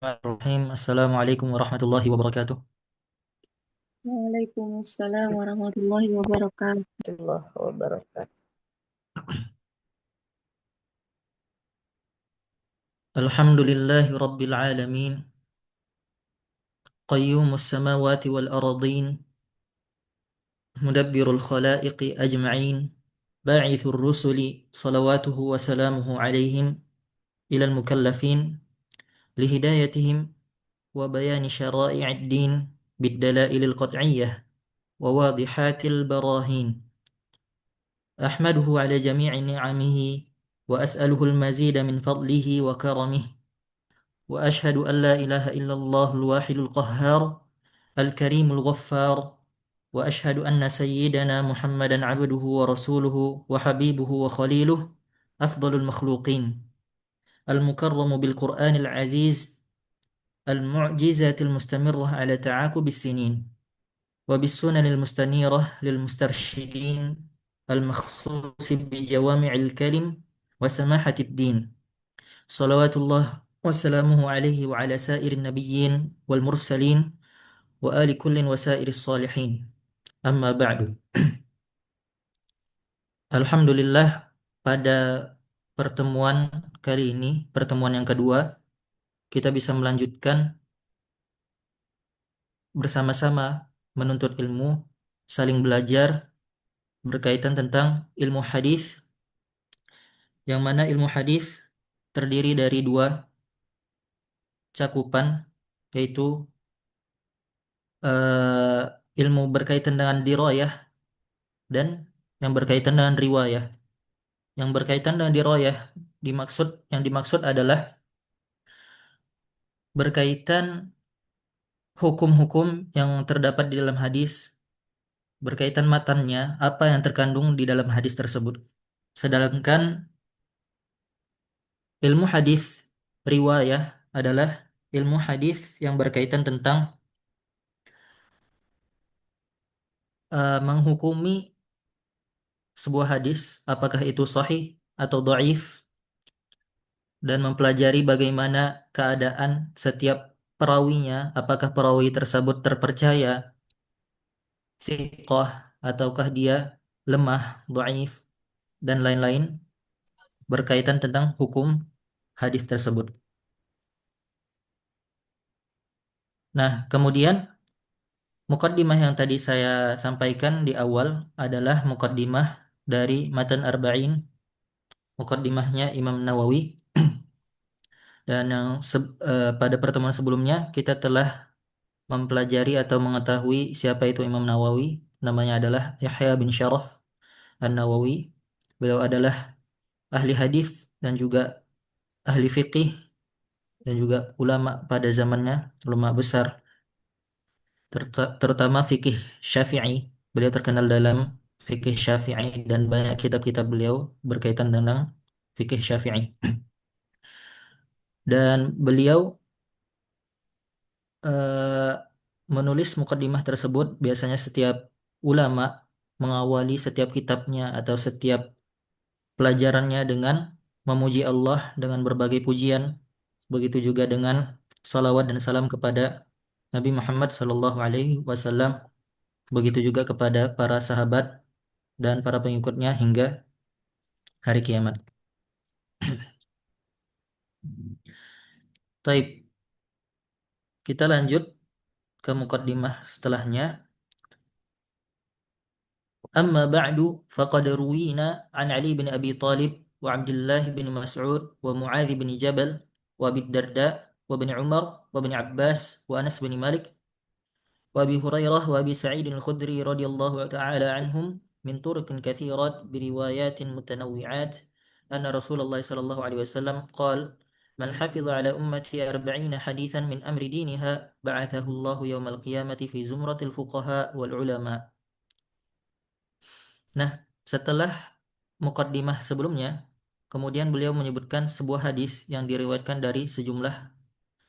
Bismillahirrahmanirrahim. Assalamualaikum warahmatullahi wabarakatuh. Waalaikumsalam warahmatullahi wabarakatuh. Allah wabarakatuh. Alhamdulillahi rabbil alamin. Qayyumus samawati wal aradin. Mudabbirul khalaiqi ajma'in. Ba'ithur rusuli salawatuhu wa salamuhu alaihim ilal mukallafin lihidayatihim wa bayani syara'i'id din bid-dalailil qat'iyyah wa wadihatil barahin. Ahmaduhu ala jami'i ni'amihi wa as'aluhu al-mazida min fadlihi wa karamihi. وأشهد أن لا إله إلا الله الواحد القهار الكريم الغفار وأشهد أن سيدنا محمدا عبده ورسوله وحبيبه وخليله أفضل المخلوقين المكرم بالقرآن العزيز المعجزة المستمرة على تعاقب السنين وبالسنن المستنيرة للمسترشدين المخصوص بجوامع الكلم وسماحة الدين صلوات الله وسلامه عليه وعلى سائر النبيين والمرسلين وآل كل وسائر الصالحين أما بعد. Alhamdulillah, pada pertemuan kali ini, pertemuan yang kedua, kita bisa melanjutkan bersama-sama menuntut ilmu, saling belajar berkaitan tentang ilmu hadis, yang mana ilmu hadis terdiri dari dua cakupan, yaitu ilmu berkaitan dengan dirayah dan yang berkaitan dengan riwayah. Yang berkaitan dengan dirayah yang dimaksud adalah berkaitan hukum-hukum yang terdapat di dalam hadis, berkaitan matannya, apa yang terkandung di dalam hadis tersebut. Sedangkan ilmu hadis riwayah adalah ilmu hadis yang berkaitan tentang menghukumi sebuah hadis apakah itu sahih atau dhaif, dan mempelajari bagaimana keadaan setiap perawinya, apakah perawi tersebut terpercaya, thiqah, ataukah dia lemah, dhaif, dan lain-lain berkaitan tentang hukum hadis tersebut. Nah, kemudian mukaddimah yang tadi saya sampaikan di awal adalah mukaddimah dari Matan Arba'in, mukaddimahnya Imam Nawawi. Dan pada pertemuan sebelumnya kita telah mempelajari atau mengetahui siapa itu Imam Nawawi. Namanya adalah Yahya bin Syaraf An-Nawawi. Beliau adalah ahli hadis dan juga ahli fikih dan juga ulama pada zamannya, ulama besar, terutama fikih Syafi'i. Beliau terkenal dalam fikih Syafi'i dan banyak kitab-kitab beliau berkaitan dengan fikih Syafi'i. Dan beliau eh, menulis mukaddimah tersebut. Biasanya setiap ulama mengawali setiap kitabnya atau setiap pelajarannya dengan memuji Allah dengan berbagai pujian, begitu juga dengan salawat dan salam kepada Nabi Muhammad Sallallahu Alaihi Wasallam, begitu juga kepada para sahabat dan para pengikutnya hingga hari kiamat. Taib, kita lanjut ke mukaddimah setelahnya. أما بعد فقد روينا عن علي بن أبي طالب وعبد الله بن مسعود ومعاذ بن جبل وأبي الدرداء وابن عمر وابن عباس وأنس بن مالك وأبي هريرة وأبي سعيد الخدري رضي الله تعالى عنهم من طرق كثيرة بروايات متنوعات أن رسول الله صلى الله عليه وسلم قال: من حفظ على أمتي 40 حديثا من أمر دينها بعثه الله يوم القيامة في زمرة الفقهاء والعلماء. Nah, setelah mukaddimah sebelumnya, kemudian beliau menyebutkan sebuah hadis yang diriwayatkan dari sejumlah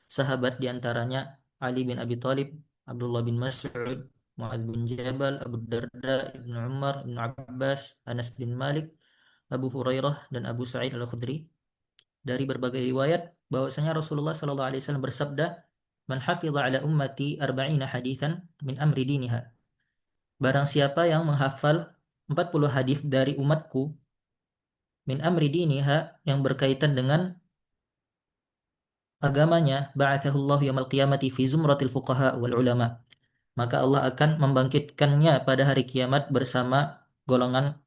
sahabat, diantaranya Ali bin Abi Thalib, Abdullah bin Mas'ud, Mu'adz bin Jabal, Abu Darda, Ibnu Umar, Ibnu Abbas, Anas bin Malik, Abu Hurairah, dan Abu Sa'id Al-Khudri. dari berbagai riwayat bahwasanya Rasulullah sallallahu alaihi wasallam bersabda, "Man hafidha ala ummati arba'ina haditsan min amri diniha." Barang siapa yang menghafal 40 hadis dari umatku min amri diniha yang berkaitan dengan agamanya, ba'athahullahu yaumil qiyamati fi zumratil fuqaha wal ulama. Maka Allah akan membangkitkannya pada hari kiamat bersama golongan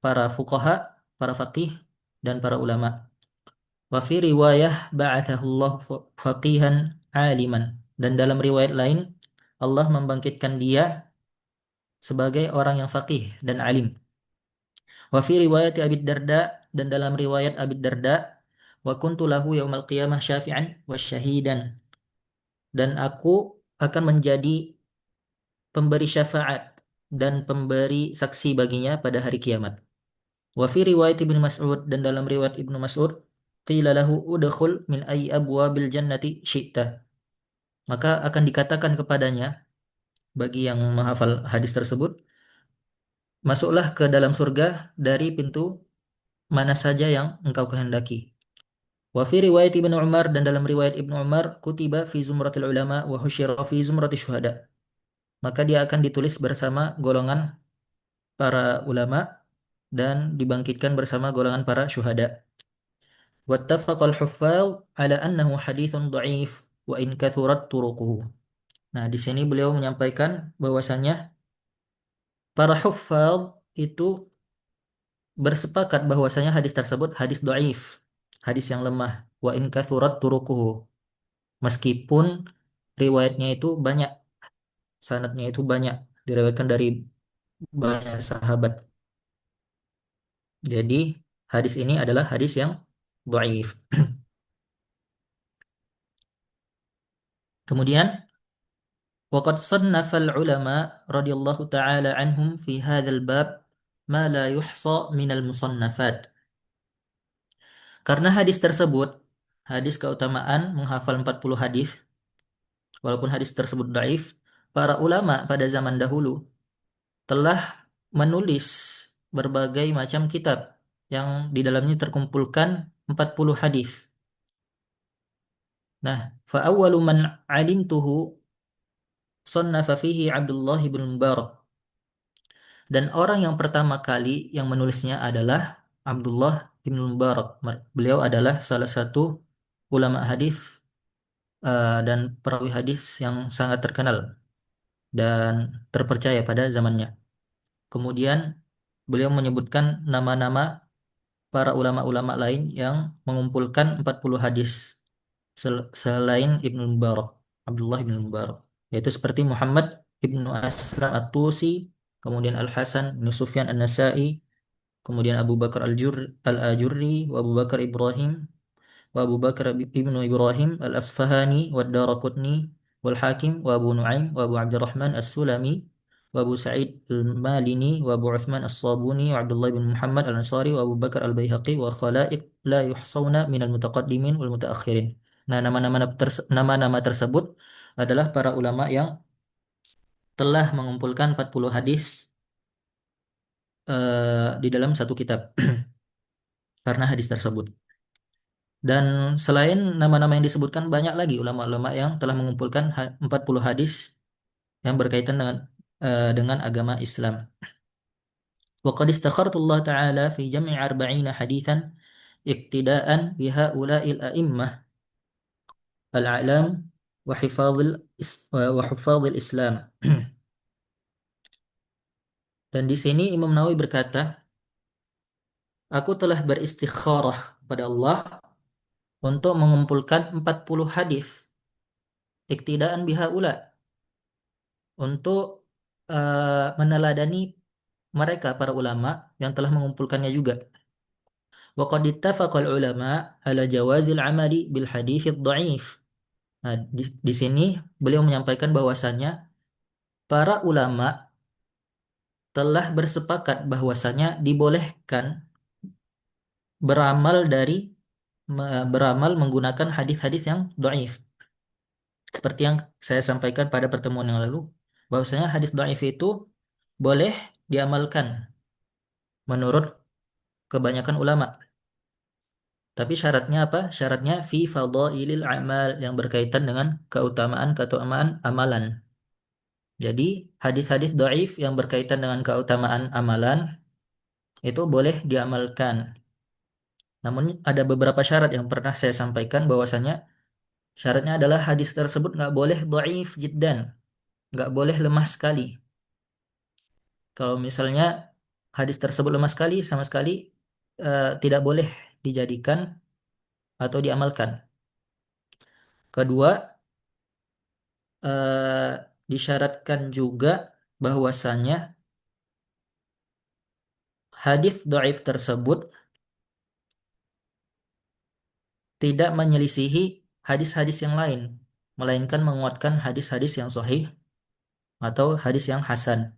para fuqaha, para faqih dan para ulama. Wa fi riwayah ba'athahullahu faqihan aliman. Dan dalam riwayat lain Allah membangkitkan dia sebagai orang yang faqih dan alim. Wa fi riwayat Abi Darda, dan dalam riwayat Abi Darda, wa kuntu lahu yaumal qiyamah syafi'an wa syahidan, dan aku akan menjadi pemberi syafaat dan pemberi saksi baginya pada hari kiamat. Wa fi riwayat Ibnu Mas'ud, dan dalam riwayat Ibnu Mas'ud, qila lahu udkhul min ayyi abwabil jannati syi'ta. Maka akan dikatakan kepadanya, bagi yang menghafal hadis tersebut, masuklah ke dalam surga dari pintu mana saja yang engkau kehendaki. Wa fi riwayat Ibnu Umar, dan dalam riwayat Ibnu Umar, kutiba fi zumratil ulama wa husyira fi zumratil syuhada. Maka dia akan ditulis bersama golongan para ulama dan dibangkitkan bersama golongan para syuhada. Wattafaqal huffaz ala annahu haditsun dha'if wa in kathurat turuquhu. Nah, di sini beliau menyampaikan bahwasanya para huffaz itu bersepakat bahwasanya hadis tersebut hadis dhaif, hadis yang lemah, wa in kathurat turuquhu. Meskipun riwayatnya itu banyak, sanadnya itu banyak, diriwayatkan dari banyak sahabat. Jadi hadis ini adalah hadis yang dhaif. Kemudian waqad sannafal ulama radhiyallahu taala anhum fi hadzal bab ma la yuhsa minal musannafat. Karena hadis tersebut, hadis keutamaan menghafal 40 hadis, walaupun hadis tersebut dhaif, para ulama pada zaman dahulu telah menulis berbagai macam kitab yang di dalamnya terkumpulkan 40 hadis. Nah, fa awwalu man alimtuhu sannafa fihi Abdullah bin Mubarak. Dan orang yang pertama kali yang menulisnya adalah Abdullah bin Mubarak. Beliau adalah salah satu ulama hadis dan perawi hadis yang sangat terkenal dan terpercaya pada zamannya. Kemudian beliau menyebutkan nama-nama para ulama-ulama lain yang mengumpulkan 40 hadis selain Ibnu Mubarak, Abdullah bin Mubarak, yaitu seperti Muhammad Ibnu Aslam At-Tusi, kemudian Al-Hasan bin Sufyan An-Nasai, kemudian Abu Bakar Al-Ajurri, wa Abu Bakar Ibrahim, wa Abu Bakar ibnu Ibrahim Al-Asfahani, wa Ad-Daraqutni, wal Hakim, wa Abu Nuaim, wa Abu Abdurrahman As-Sulami, wa Abu Sa'id Al-Malini, wa Abu Uthman As-Sabuni, wa Abdullah bin Muhammad Al-Ansari, wa Abu Bakar Al-Baihaqi, wa khalaiq la yuhsawna minal mutaqaddimin wal mutaakhirin. Nah, nama-nama tersebut adalah para ulama yang telah mengumpulkan 40 hadis di dalam satu kitab karena hadis tersebut. Dan selain nama-nama yang disebutkan, banyak lagi ulama-ulama yang telah mengumpulkan 40 hadis yang berkaitan dengan agama Islam. Wa qad istakhartu Allah Ta'ala fi jam'i 40 haditsan iktidaan bihaula'il a'immah al-a'lam wa hifadhil Islam. Dan di sini Imam Nawawi berkata, aku telah beristikharah kepada Allah untuk mengumpulkan 40 hadis iktidaan bihaula, untuk meneladani mereka para ulama yang telah mengumpulkannya juga. Wa qad ittafaqal ulama ala jawazil amali bil haditsid dhaif. Nah, di sini beliau menyampaikan bahwasannya para ulama telah bersepakat bahwasanya dibolehkan beramal beramal menggunakan hadis-hadis yang dhaif. Seperti yang saya sampaikan pada pertemuan yang lalu, bahwasanya hadis dhaif itu boleh diamalkan menurut kebanyakan ulama. Tapi syaratnya apa? Syaratnya fi fadailil amal, yang berkaitan dengan keutamaan-keutamaan amalan. Jadi hadis-hadis dhaif yang berkaitan dengan keutamaan amalan itu boleh diamalkan. Namun ada beberapa syarat yang pernah saya sampaikan, bahwasanya syaratnya adalah hadis tersebut nggak boleh dhaif jiddan, nggak boleh lemah sekali. Kalau misalnya hadis tersebut lemah sekali, sama sekali tidak boleh dijadikan atau diamalkan. Kedua, disyaratkan juga bahwasanya hadis dhaif tersebut tidak menyelisihi hadis-hadis yang lain, melainkan menguatkan hadis-hadis yang sahih atau hadis yang hasan.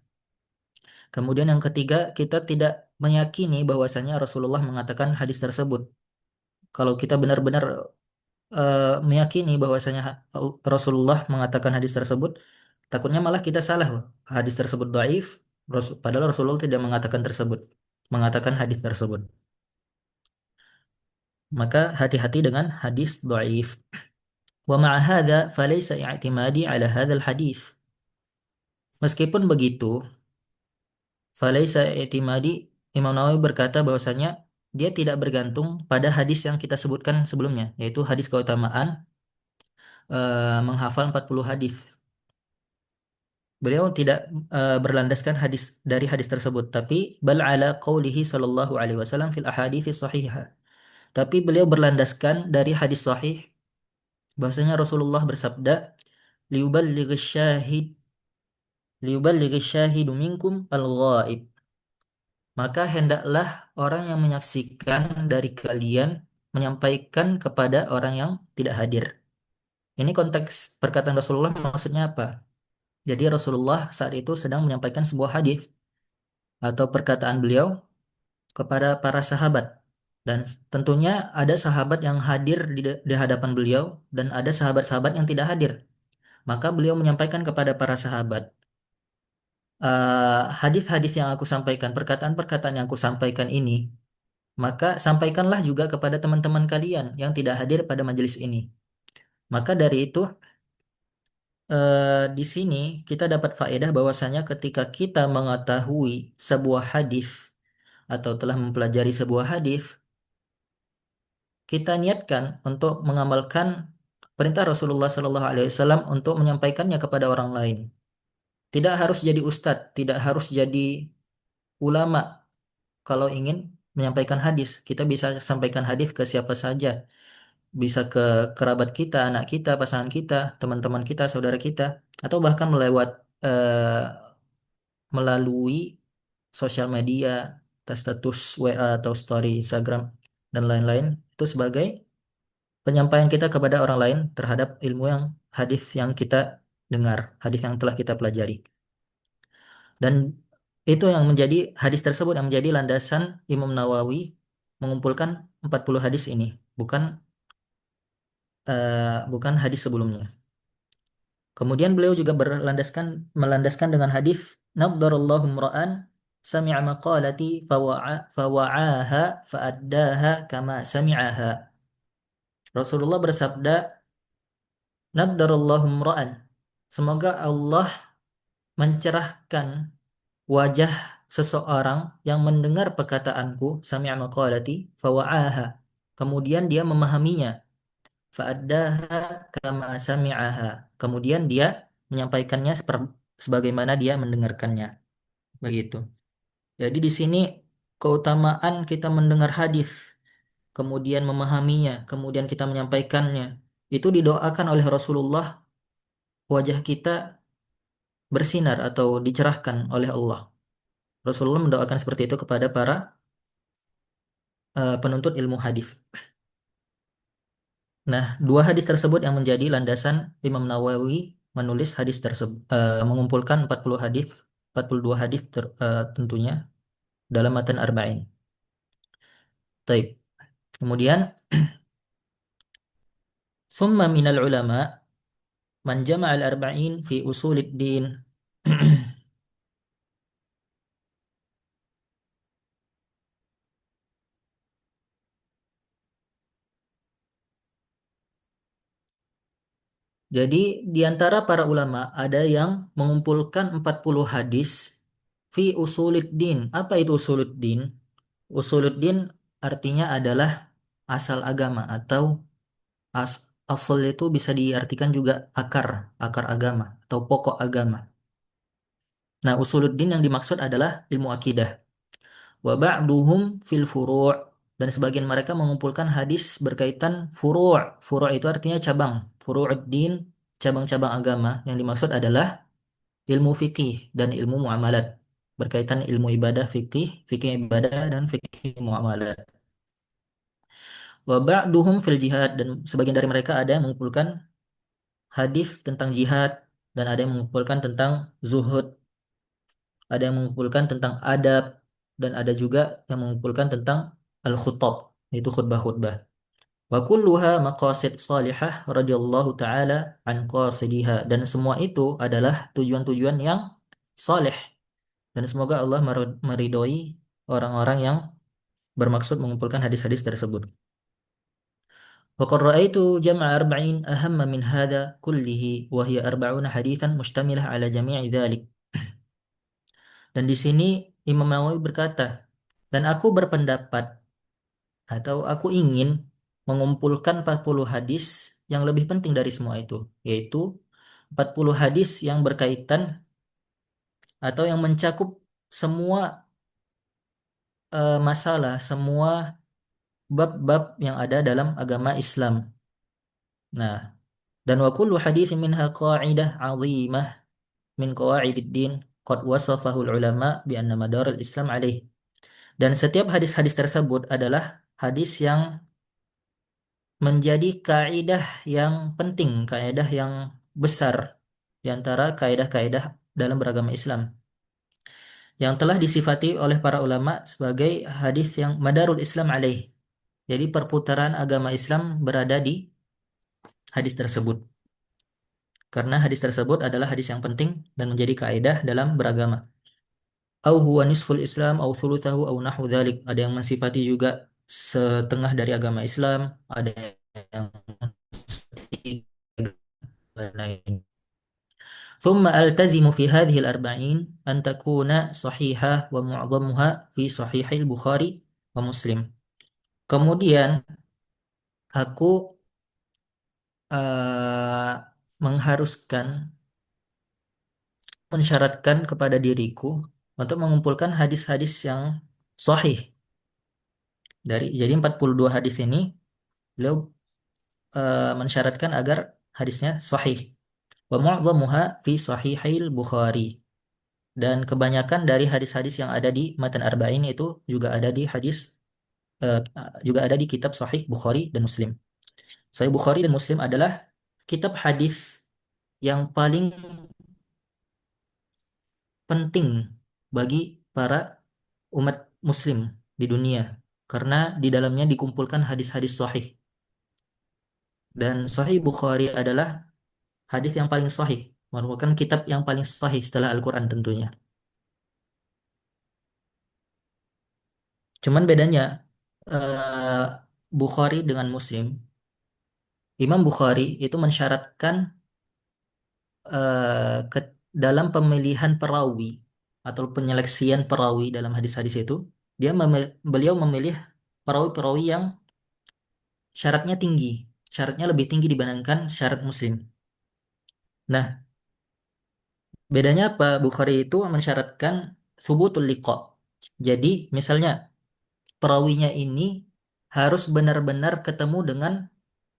Kemudian yang ketiga, kita tidak meyakini bahwasanya Rasulullah mengatakan hadis tersebut. Kalau kita benar-benar meyakini bahwasanya Rasulullah mengatakan hadis tersebut, takutnya malah kita salah. Hadis tersebut dhaif, padahal Rasulullah tidak mengatakan tersebut, mengatakan hadis tersebut. Maka hati-hati dengan hadis dhaif. Wa ma'a hadza falaysa i'timadi ala hadzal hadis. Meskipun begitu, falaysa i'timadi, Imam Nawawi berkata bahwasanya dia tidak bergantung pada hadis yang kita sebutkan sebelumnya, yaitu hadis keutamaan menghafal 40 hadis. Beliau tidak berlandaskan hadis dari hadis tersebut, tapi bal ala qaulihi sallallahu alaihi wasallam fil ahadits sahihah. Tapi beliau berlandaskan dari hadis sahih bahwasanya Rasulullah bersabda, liyuballighish syahid liyuballighish syahidu minkum al-ghaib. Maka hendaklah orang yang menyaksikan dari kalian menyampaikan kepada orang yang tidak hadir. Ini konteks perkataan Rasulullah maksudnya apa? Jadi Rasulullah saat itu sedang menyampaikan sebuah hadis atau perkataan beliau kepada para sahabat. Dan tentunya ada sahabat yang hadir di hadapan beliau dan ada sahabat-sahabat yang tidak hadir. Maka beliau menyampaikan kepada para sahabat, hadis-hadis yang aku sampaikan, perkataan-perkataan yang aku sampaikan ini, maka sampaikanlah juga kepada teman-teman kalian yang tidak hadir pada majelis ini. Maka dari itu, di sini kita dapat faedah bahwasanya ketika kita mengetahui sebuah hadis atau telah mempelajari sebuah hadis, kita niatkan untuk mengamalkan perintah Rasulullah Shallallahu Alaihi Wasallam untuk menyampaikannya kepada orang lain. Tidak harus jadi ustadz, tidak harus jadi ulama. Kalau ingin menyampaikan hadis, kita bisa sampaikan hadis ke siapa saja. Bisa ke kerabat kita, anak kita, pasangan kita, teman-teman kita, saudara kita, atau bahkan eh, melalui sosial media, status WA atau story Instagram dan lain-lain, itu sebagai penyampaian kita kepada orang lain terhadap ilmu yang hadis yang kita dengar, hadis yang telah kita pelajari. Dan itu yang menjadi hadis tersebut yang menjadi landasan Imam Nawawi mengumpulkan 40 hadis ini, bukan bukan hadis sebelumnya. Kemudian beliau juga melandaskan dengan hadis nadzarallahu imra'an sami'a maqalati fawa'aha fa'addaha kama sami'aha. Rasulullah bersabda, nadzarallahu imra'an, semoga Allah mencerahkan wajah seseorang yang mendengar perkataanku, sami'a maqalati fawa'aha, kemudian dia memahaminya, fa'addaha kama sami'aha, kemudian dia menyampaikannya sebagaimana dia mendengarkannya. Begitu. Jadi di sini keutamaan kita mendengar hadis, kemudian memahaminya, kemudian kita menyampaikannya. Itu didoakan oleh Rasulullah, wajah kita bersinar atau dicerahkan oleh Allah. Rasulullah mendoakan seperti itu kepada para penuntut ilmu hadis. Nah, dua hadis tersebut yang menjadi landasan Imam Nawawi menulis hadis tersebut, mengumpulkan 40 hadis, 42 hadis tentunya dalam matan Arba'in. Taib. Kemudian, summa minal ulama man jama'al arba'in fi usulid din. Jadi di antara para ulama ada yang mengumpulkan 40 hadis fi usuluddin. Apa itu usuluddin? Usuluddin artinya adalah asal agama atau as asal itu bisa diartikan juga akar, akar agama atau pokok agama. Nah, usuluddin yang dimaksud adalah ilmu akidah. Wa ba'duhum fil furu' dan sebagian mereka mengumpulkan hadis berkaitan furu'. Furu' itu artinya cabang. Furu'uddin, cabang-cabang agama. Yang dimaksud adalah ilmu fikih dan ilmu muamalat. Berkaitan ilmu ibadah fikih, fikih ibadah dan fikih muamalat. Wa ba'duhum fil jihad dan sebagian dari mereka ada yang mengumpulkan hadis tentang jihad dan ada yang mengumpulkan tentang zuhud, ada yang mengumpulkan tentang adab dan ada juga yang mengumpulkan tentang al-khutab, yaitu khutbah-khutbah. Wa kulluha maqasid salihah radhiyallahu taala an qasidiha dan semua itu adalah tujuan-tujuan yang saleh dan semoga Allah meridhoi orang-orang yang bermaksud mengumpulkan hadis-hadis tersebut. Wa qad ra'aitu jam'a arba'in ahamma min hadha kullihi wa hiya arba'una haditsan mushtamilah ala jami'i dzalik. Dan di sini Imam Nawawi berkata, dan aku berpendapat atau aku ingin mengumpulkan 40 hadis yang lebih penting dari semua itu, yaitu 40 hadis yang berkaitan atau yang mencakup semua masalah, semua bab-bab yang ada dalam agama Islam. Nah, dan wa kullu haditsin minha qa'idah 'azimah min qawaidid din qad wasafahu ulama bi anna madar al-Islam alaih. Dan setiap hadis-hadis tersebut adalah hadis yang menjadi kaidah yang penting, kaidah yang besar di antara kaidah-kaidah dalam beragama Islam yang telah disifati oleh para ulama sebagai hadis yang madarul Islam alaih. Jadi perputaran agama Islam berada di hadis tersebut. Karena hadis tersebut adalah hadis yang penting dan menjadi kaidah dalam beragama. Au huwa nisful Islam au thuluthahu au nahwu dzalik. Ada yang mensifati juga setengah dari agama Islam, ada yang lain. ثم ألتزم في هذه الأربعين أن تكون صحيحة ومعظمها في صحيح البخاري ومسلم. Kemudian aku mengharuskan, mensyaratkan kepada diriku untuk mengumpulkan hadis-hadis yang sahih jadi 42 hadis ini beliau mensyaratkan agar hadisnya sahih. Wa mu'dhamuha fi sahihil Bukhari. Dan kebanyakan dari hadis-hadis yang ada di Matan Arba'in itu juga ada di hadis eh, juga ada di kitab Sahih Bukhari dan Muslim. Sahih Bukhari dan Muslim adalah kitab hadis yang paling penting bagi para umat Muslim di dunia karena di dalamnya dikumpulkan hadis-hadis sahih. Dan Sahih Bukhari adalah hadis yang paling sahih, merupakan kitab yang paling sahih setelah Al-Quran tentunya. Cuman bedanya eh, Bukhari dengan Muslim, Imam Bukhari itu mensyaratkan dalam pemilihan perawi atau penyeleksian perawi dalam hadis-hadis itu, beliau memilih perawi-perawi yang syaratnya tinggi, syaratnya lebih tinggi dibandingkan syarat Muslim. Nah, bedanya apa? Bukhari itu mensyaratkan subutul liqa. Jadi, misalnya perawinya ini harus benar-benar ketemu dengan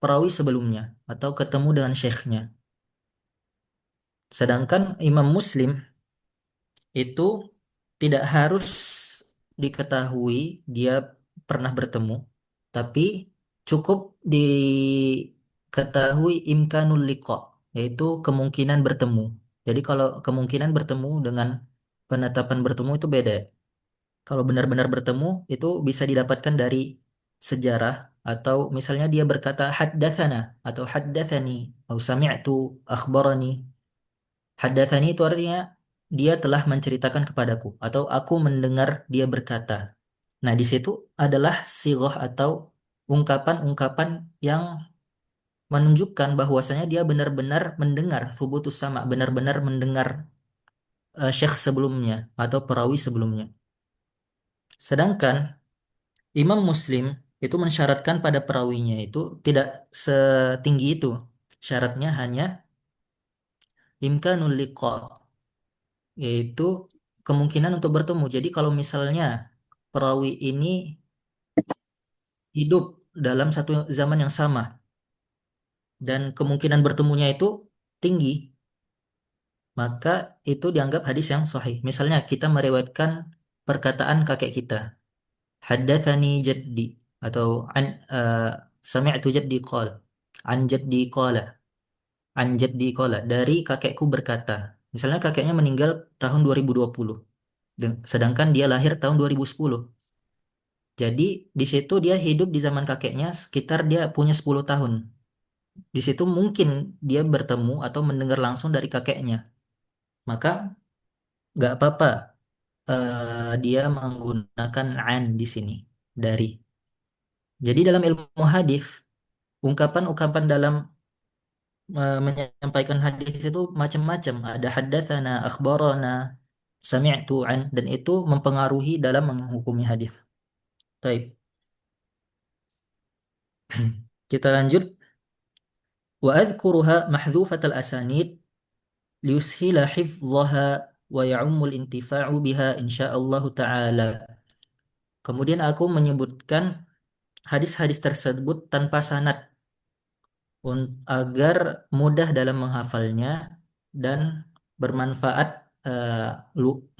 perawi sebelumnya atau ketemu dengan syekhnya. Sedangkan Imam Muslim itu tidak harus diketahui dia pernah bertemu, tapi cukup diketahui imkanul liqa, yaitu kemungkinan bertemu. Jadi kalau kemungkinan bertemu dengan penetapan bertemu itu beda. Kalau benar-benar bertemu itu bisa didapatkan dari sejarah atau misalnya dia berkata haddatsana atau haddatsani atau sami'tu akhbarani. Haddatsani itu artinya dia telah menceritakan kepadaku atau aku mendengar dia berkata. Nah, di situ adalah sighah atau ungkapan-ungkapan yang menunjukkan bahwasanya dia benar-benar mendengar thubutus sama, benar-benar mendengar syekh sebelumnya atau perawi sebelumnya. Sedangkan Imam Muslim itu mensyaratkan pada perawinya itu tidak setinggi itu. Syaratnya hanya imkanul liqa, yaitu kemungkinan untuk bertemu. Jadi kalau misalnya perawi ini hidup dalam satu zaman yang sama dan kemungkinan bertemunya itu tinggi, maka itu dianggap hadis yang sahih. Misalnya kita meriwayatkan perkataan kakek kita, haddatsani jaddi atau an sami'tu jaddi qala, an jaddi qala, an jaddi qala, dari kakekku berkata. Misalnya kakeknya meninggal tahun 2020, sedangkan dia lahir tahun 2010. Jadi di situ dia hidup di zaman kakeknya sekitar dia punya 10 tahun. Di situ mungkin dia bertemu atau mendengar langsung dari kakeknya. Maka nggak apa-apa dia menggunakan an di sini dari. Jadi dalam ilmu hadis, ungkapan-ungkapan dalam menyampaikan hadis itu macam-macam. Ada haddatsana, akhbarana, sami'tu an, dan itu mempengaruhi dalam menghukumi hadis. Baik, kita lanjut. Wa adhkuruha mahdhufatal asanid liyushila hifdhaha wa ya'ummul intifa'u biha insyaallah ta'ala. Kemudian aku menyebutkan hadis-hadis tersebut tanpa sanad agar mudah dalam menghafalnya dan bermanfaat, eh,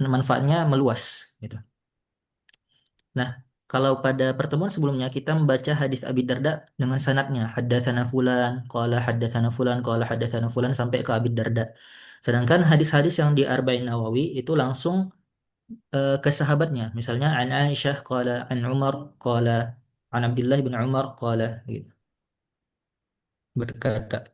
manfaatnya meluas gitu. Nah, kalau pada pertemuan sebelumnya kita membaca hadis Abi Darda dengan sanadnya haddatsana fulan sampai ke Abi Darda. Sedangkan hadis-hadis yang di Arba'in Nawawi itu langsung ke sahabatnya. Misalnya an Aisyah qala, an Umar qala, an Abdullah bin Umar qala gitu, berkata.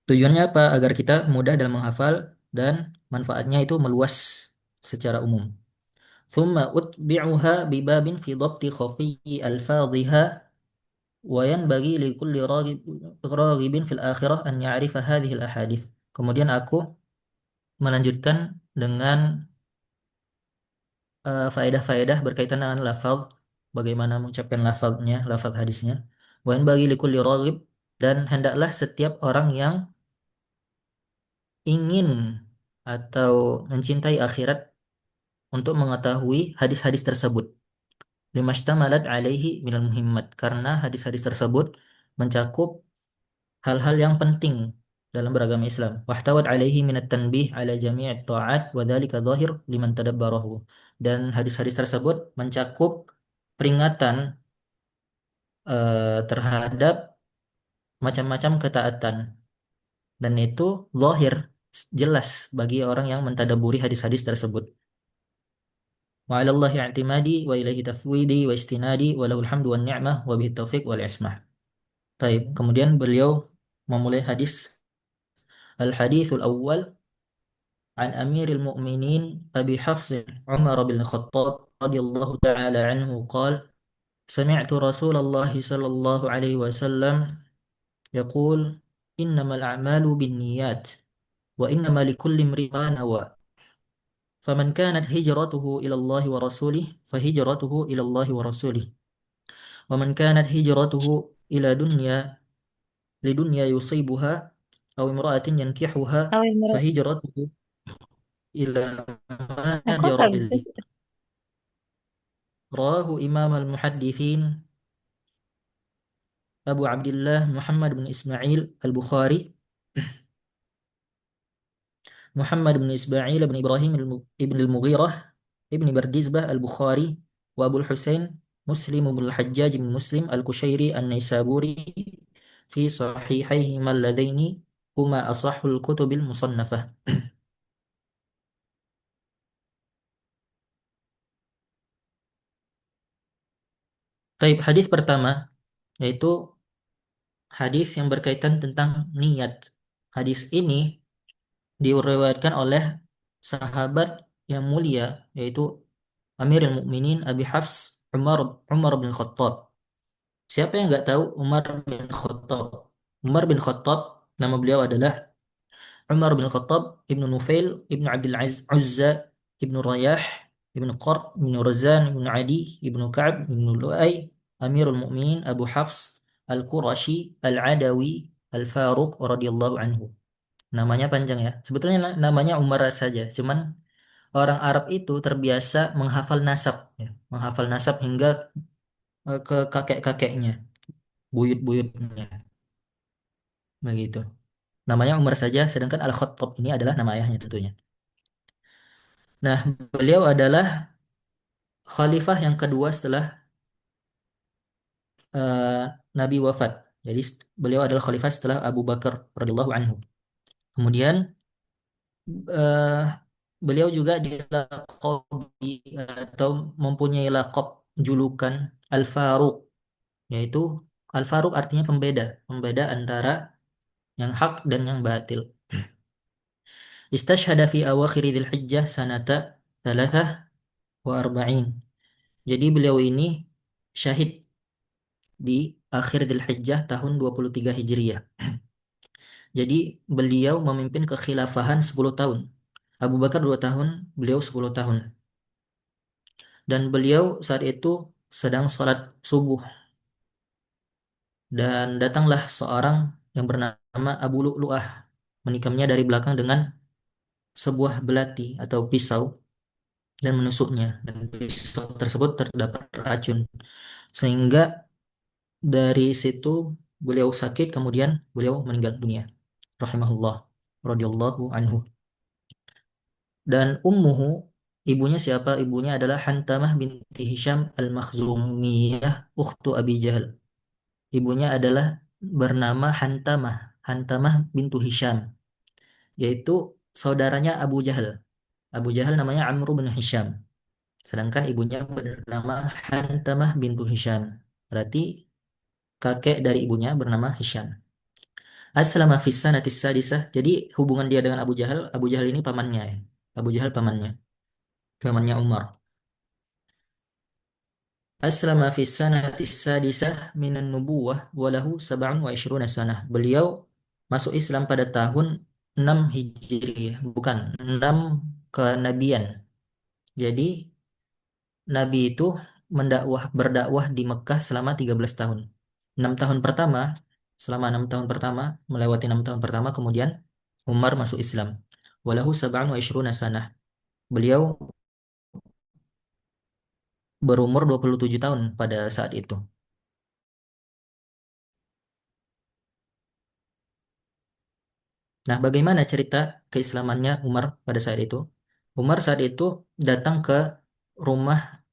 Tujuannya apa? Agar kita mudah dalam menghafal dan manfaatnya itu meluas secara umum. ثم أتبعها بباب في ضبط خفي ألفاظها وينبغي لكل راغب في الآخرة أن يعرف هذه الأحاديث. Kemudian aku melanjutkan dengan faedah-faedah berkaitan dengan lafaz, bagaimana mengucapkan lafaznya, lafaz hadisnya. وينبغي لكل راغب, dan hendaklah setiap orang yang ingin atau mencintai akhirat untuk mengetahui hadis-hadis tersebut. Limashtamalat alaihi minal muhimmat, karena hadis-hadis tersebut mencakup hal-hal yang penting dalam beragama Islam. Wahtawat alaihi minat tanbih ala jami'at ta'at wa dzalika dhahir liman tadabbarahu. Dan hadis-hadis tersebut mencakup peringatan terhadap macam-macam ketaatan, dan itu zahir, jelas bagi orang yang mentadaburi hadis-hadis tersebut. Wa 'ala Allahi i'timadi wa ilaihi tafwidi wa istinadi wa lahul hamdu wan ni'mah wa bihi taufiq wal ismah. Baik, kemudian beliau memulai hadis. Al-haditsul awwal an Amiril Mu'minin Abi Hafs Umar bin Khattab radhiyallahu ta'ala anhu qala sami'tu Rasulullah sallallahu alaihi wasallam yaqul innamal a'malu binniyat wa innamal likulli imri'in ma nawa. Faman kanat hijratuhu ila Allah wa rasulih fahijratuhu ila Allah wa rasulih. Wa man kanat hijratuhu ila lidunya yusibuha aw imra'atin yankihuha أول مرة fahijratuhu ila ma aku hajara tak bisa ilaih. Rawahu Imam al-Muhaddithin Abu Abdullah Muhammad bin Ismail al-Bukhari, Muhammad bin Ismail bin Ibrahim ibn al-Mughirah ibn Bardizbah al-Bukhari, wa Abu Husain Muslim bin al-Hajjaj bin Muslim al-Kushairi an-Naisaburi fi sahihaihima alladaini huma asahhul kutubil musannafah. Taib, hadis pertama yaitu hadis yang berkaitan tentang niat. Hadis ini diriwayatkan oleh sahabat yang mulia, yaitu Amirul Mukminin Abi Hafs Umar bin Khattab. Siapa yang nggak tahu Umar bin Khattab? Umar bin Khattab, nama beliau adalah Umar bin Khattab ibnu Nufail ibnu Abdul Uzza ibnu Rayah ibnu Qurt ibnu Razan ibnu Adi ibnu Ka'ab ibnu Lu'ay Amirul Mukminin Abu Hafs Al-Qurashi Al-Adawi Al-Faruq radhiyallahu anhu. Namanya panjang ya. Sebetulnya namanya Umar saja, cuman orang Arab itu terbiasa menghafal nasab, ya. Menghafal nasab hingga ke kakek-kakeknya, buyut-buyutnya, begitu. Namanya Umar saja, sedangkan Al-Khattab ini adalah nama ayahnya tentunya. Nah, beliau adalah khalifah yang kedua setelah eh, Nabi wafat. Jadi beliau adalah khalifah setelah Abu Bakar radhiyallahu anhu. Kemudian eh, beliau juga dilaqabi atau mempunyai laqab julukan Al-Faruq, yaitu Al-Faruq artinya pembeda, pembeda antara yang hak dan yang batil. Istashhada fi awakhir Dzulhijjah sanata thalathah wa arba'in. Jadi beliau ini syahid di akhir Dzulhijjah tahun 23 Hijriah. Jadi beliau memimpin kekhilafahan 10 tahun. Abu Bakar 2 tahun, beliau 10 tahun. Dan beliau saat itu sedang sholat subuh. Dan datanglah seorang yang bernama Abu Lu'lu'ah menikamnya dari belakang dengan sebuah belati atau pisau dan menusuknya. Dan pisau tersebut terdapat racun. Sehingga dari situ beliau sakit, kemudian beliau meninggal dunia. Rahimahullah. Radhiyallahu anhu. Dan ummuhu, ibunya siapa? Ibunya adalah Hantamah binti Hisham al-Makhzumiyah, ukhtu Abi Jahal. Ibunya adalah bernama Hantamah, Hantamah bintu Hisham, yaitu saudaranya Abu Jahal. Abu Jahal namanya Amr bin Hisham, sedangkan ibunya bernama Hantamah bintu Hisham. Berarti kakek dari ibunya bernama Hisham. Aslama fis sanatis sadisah. Jadi hubungan dia dengan Abu Jahal ini pamannya ya. Abu Jahal pamannya, pamannya Umar. Aslama fi sanati sadisah minan nubuwah walahu sab'un wa ishruna sanah. Beliau masuk Islam pada tahun 6 Hijriah, bukan 6 kenabian. Jadi Nabi itu berdakwah di Mekah selama 13 tahun. 6 tahun pertama, selama 6 tahun pertama, melewati 6 tahun pertama, kemudian Umar masuk Islam. Walahu sab'un wa ishruna sanah. Beliau berumur 27 tahun pada saat itu. Nah, bagaimana cerita keislamannya Umar pada saat itu? Umar saat itu datang ke rumah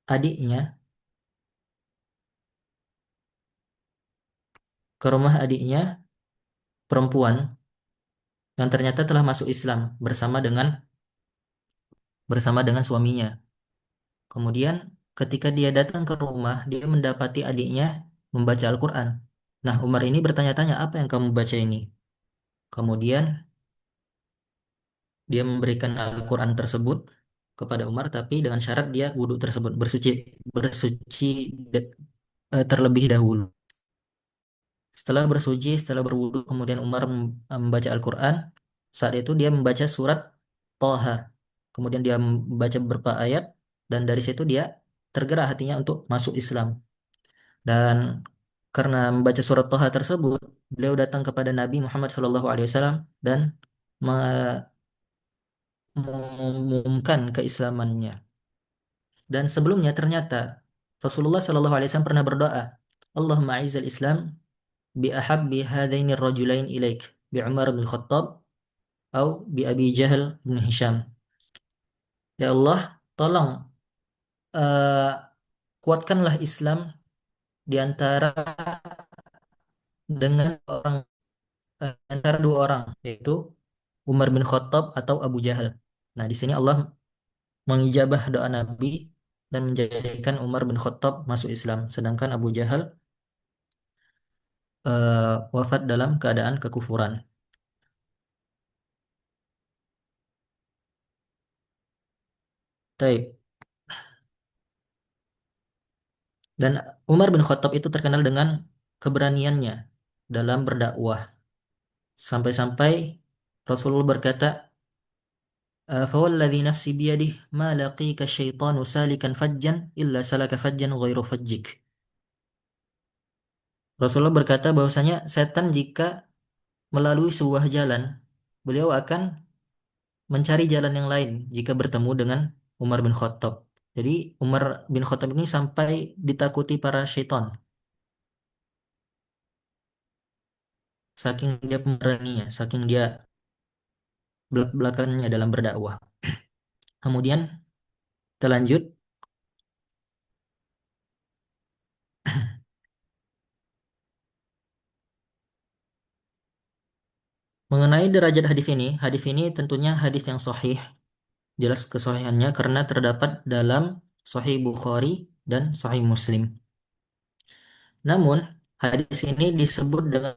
adiknya, ke rumah adiknya perempuan yang ternyata telah masuk Islam bersama dengan suaminya. Kemudian ketika dia datang ke rumah, dia mendapati adiknya membaca Al-Quran. Nah, Umar ini bertanya-tanya, apa yang kamu baca ini? Kemudian dia memberikan Al-Quran tersebut kepada Umar, tapi dengan syarat dia wudhu tersebut bersuci bersuci terlebih dahulu. Setelah berwudhu, kemudian Umar membaca Al-Quran. Saat itu dia membaca surat Toha. Kemudian dia membaca beberapa ayat, dan dari situ dia tergerak hatinya untuk masuk Islam. Dan karena membaca surat Toha tersebut, beliau datang kepada Nabi Muhammad SAW dan mengumumkan keislamannya. Dan sebelumnya ternyata Rasulullah SAW pernah berdoa, Allahumma a'izzal Islam bi ahabbi hadaini rajulain ilaik, bi Umar bin Khattab atau bi Abi Jahal bin Hisham. Ya Allah, tolong eh, kuatkanlah Islam di antara dua orang, yaitu Umar bin Khattab atau Abu Jahal. Nah, di sini Allah mengijabah doa Nabi dan menjadikan Umar bin Khattab masuk Islam, sedangkan Abu Jahal wafat dalam keadaan kekufuran. Taib. Dan Umar bin Khattab itu terkenal dengan keberaniannya dalam berdakwah. Sampai-sampai Rasulullah berkata, "Fawalladhi nafsi biyadih ma laqika syaitanu salikan fajjan illa salaka fajjan ghairu fajjik." Rasulullah berkata bahwasanya setan jika melalui sebuah jalan, beliau akan mencari jalan yang lain jika bertemu dengan Umar bin Khattab. Jadi Umar bin Khattab ini sampai ditakuti para syaitan, saking dia pemberaninya, saking dia belak-belakannya dalam berdakwah. Kemudian kita lanjut mengenai derajat hadis ini. Hadis ini tentunya hadis yang sahih, jelas kesahihannya karena terdapat dalam Sahih Bukhari dan Sahih Muslim. Namun hadis ini disebut dengan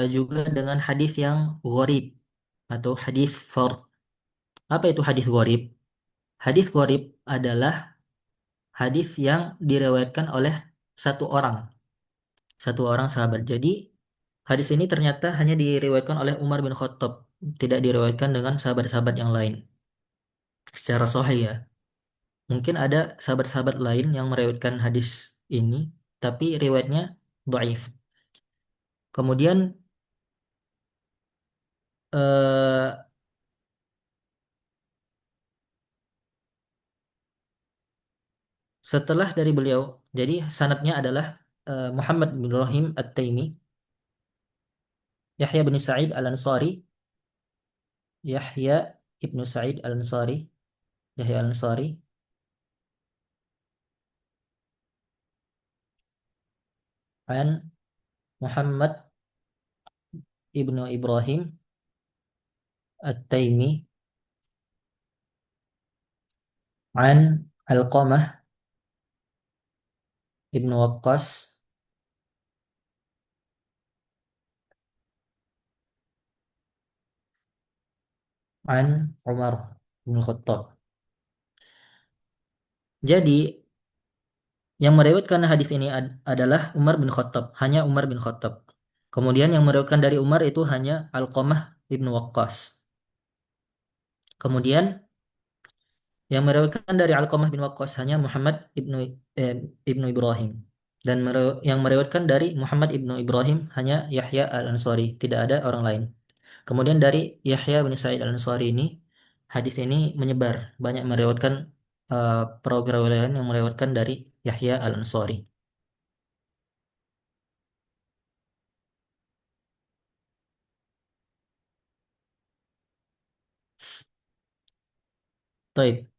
juga dengan hadis yang gharib atau hadis fard. Apa itu hadis gharib? Hadis gharib adalah hadis yang diriwayatkan oleh satu orang, satu orang sahabat. Jadi hadis ini ternyata hanya diriwayatkan oleh Umar bin Khattab, tidak diriwayatkan dengan sahabat-sahabat yang lain secara sahih ya. Mungkin ada sahabat-sahabat lain yang meriwayatkan hadis ini, tapi riwayatnya dhaif. Kemudian eh, setelah dari beliau, jadi sanadnya adalah Muhammad bin Ibrahim At-Taimi, Yahya bin Sa'id Al-Ansari, Yahya ibnu Sa'id Al-Ansari, Yahya Al-Ansari, an Muhammad ibnu Ibrahim At-Taimi, an Alqamah ibnu Waqqas, an Umar bin Khattab. Jadi yang meriwayatkan hadis ini adalah Umar bin Khattab, hanya Umar bin Khattab. Kemudian yang meriwayatkan dari Umar itu hanya Alqamah ibnu Waqqas. Kemudian yang meriwayatkan dari Alqamah bin Waqqas hanya Muhammad eh, ibnu Ibrahim. Dan yang meriwayatkan dari Muhammad ibnu Ibrahim hanya Yahya Al-Ansari, tidak ada orang lain. Kemudian dari Yahya bin Sa'id Al-Ansari ini, hadis ini menyebar, banyak meriwayatkan perawi-perawi lain yang meriwayatkan dari Yahya Al-Ansari. Taib.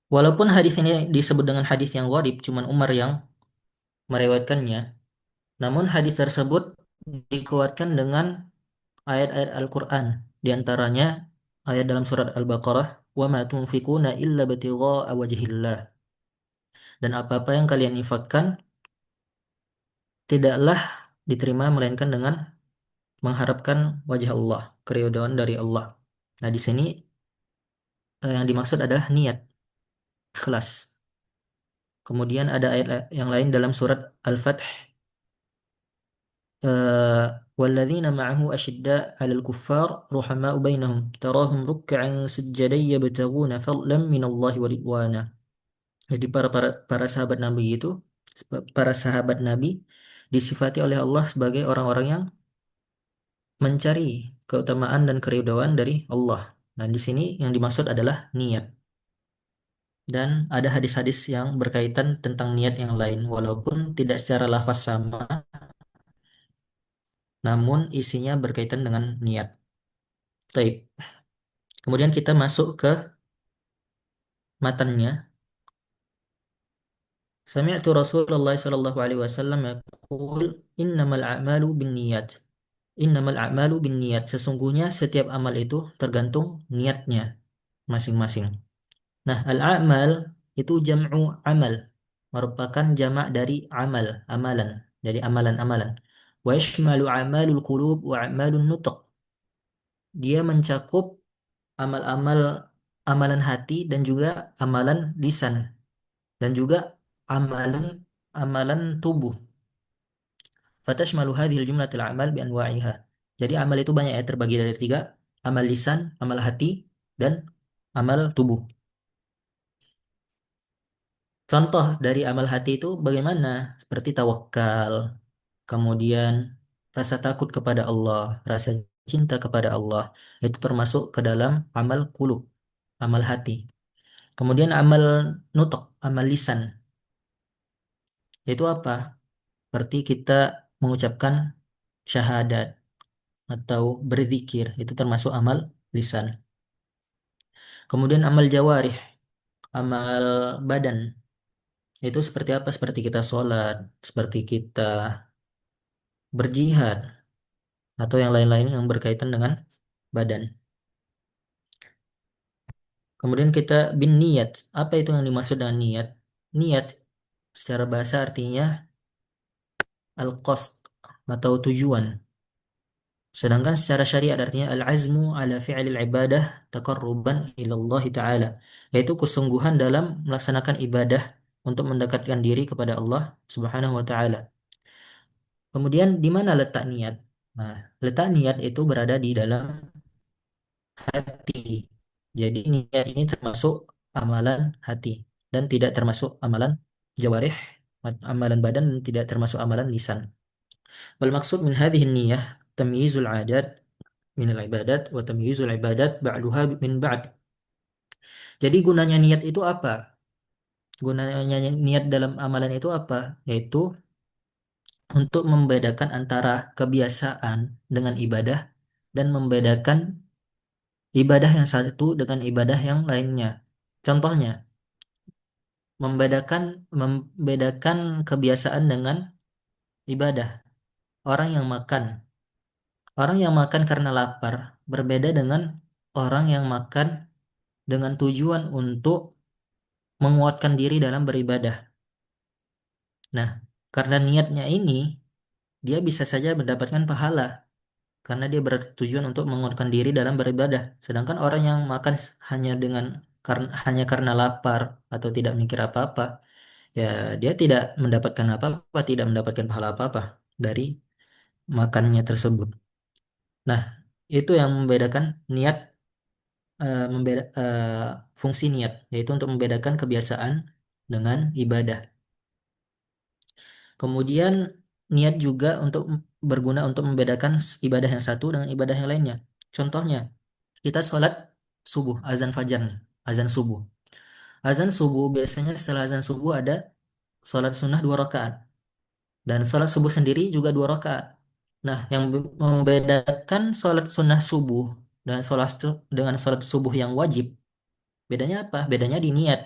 Walaupun hadis ini disebut dengan hadis yang gharib, cuman Umar yang meriwayatkannya, namun hadis tersebut dikuatkan dengan ayat-ayat Al-Quran, di antaranya ayat dalam surat Al-Baqarah, "Wa ma tunfiquna illa batigha'a wajhillah." Dan apa-apa yang kalian infakkan tidaklah diterima melainkan dengan mengharapkan wajah Allah, keridhaan dari Allah. Nah, di sini yang dimaksud adalah niat, ikhlas. Kemudian ada ayat yang lain dalam surat Al-Fath, والذين معه أشداء على الكفار رحماء بينهم تراهم ركعا سجدا يبتغون فضلا من الله ورضوانا. Jadi para sahabat Nabi itu, para sahabat Nabi disifati oleh Allah sebagai orang-orang yang mencari keutamaan dan keridhaan dari Allah. Nah, di sini yang dimaksud adalah niat. Dan ada hadis-hadis yang berkaitan tentang niat yang lain, walaupun tidak secara lafaz sama, namun isinya berkaitan dengan niat. Baik. Kemudian kita masuk ke matannya. Sami'tu Rasulullah sallallahu alaihi wasallam yaqul innamal a'malu binniyat. Innamal a'malu binniyat. Sesungguhnya setiap amal itu tergantung niatnya masing-masing. Nah, al-a'mal itu jam'u amal, merupakan jamak dari amal, amalan. Jadi amalan-amalan. Wa yashmalu a'malul qulub wa a'malun nutq. Dia mencakup amal-amal amalan hati dan juga amalan lisan dan juga amalan amalan tubuh. Fatashmalu hadhil jumlatil amal bi anwa'iha. Jadi amal itu banyak ya, terbagi dari tiga, amal lisan, amal hati, dan amal tubuh. Contoh dari amal hati itu bagaimana? Seperti tawakal, kemudian rasa takut kepada Allah, rasa cinta kepada Allah. Itu termasuk ke dalam amal kulub, amal hati. Kemudian amal nutuk, amal lisan. Itu apa? Seperti kita mengucapkan syahadat atau berzikir. Itu termasuk amal lisan. Kemudian amal jawarih, amal badan. Itu seperti apa? Seperti kita sholat, seperti kita berjihad, atau yang lain-lain yang berkaitan dengan badan. Kemudian kita bin niat. Apa itu yang dimaksud dengan niat? Niat secara bahasa artinya al-qasd atau tujuan. Sedangkan secara syariat artinya al-azmu ala fi'lil ibadah taqarruban ila Allah Ta'ala. Yaitu kesungguhan dalam melaksanakan ibadah untuk mendekatkan diri kepada Allah Subhanahu wa taala. Kemudian di mana letak niat? Nah, letak niat itu berada di dalam hati. Jadi niat ini termasuk amalan hati dan tidak termasuk amalan jawarih, amalan badan dan tidak termasuk amalan lisan. Wal maksud min hadhihi niyah tamyizul adat min al ibadat wa tamyizul ibadat ba'duha min ba'd. Jadi gunanya niat itu apa? Gunanya niat dalam amalan itu apa? Yaitu untuk membedakan antara kebiasaan dengan ibadah dan membedakan ibadah yang satu dengan ibadah yang lainnya. Contohnya, membedakan kebiasaan dengan ibadah. Orang yang makan, orang yang makan karena lapar berbeda dengan orang yang makan dengan tujuan untuk menguatkan diri dalam beribadah. Nah, karena niatnya ini, dia bisa saja mendapatkan pahala karena dia bertujuan untuk menguatkan diri dalam beribadah. Sedangkan orang yang makan hanya karena lapar atau tidak mikir apa-apa, ya dia tidak mendapatkan apa-apa, tidak mendapatkan pahala apa-apa dari makannya tersebut. Nah, itu yang membedakan niat, fungsi niat, yaitu untuk membedakan kebiasaan dengan ibadah. Kemudian niat juga berguna untuk membedakan ibadah yang satu dengan ibadah yang lainnya. Contohnya, kita sholat subuh, azan fajar nih, azan subuh. Azan subuh biasanya setelah azan subuh ada sholat sunnah 2 rakaat. Dan sholat subuh sendiri juga 2 rakaat. Nah, yang membedakan sholat sunnah subuh dengan sholat subuh yang wajib, bedanya apa? Bedanya di niat.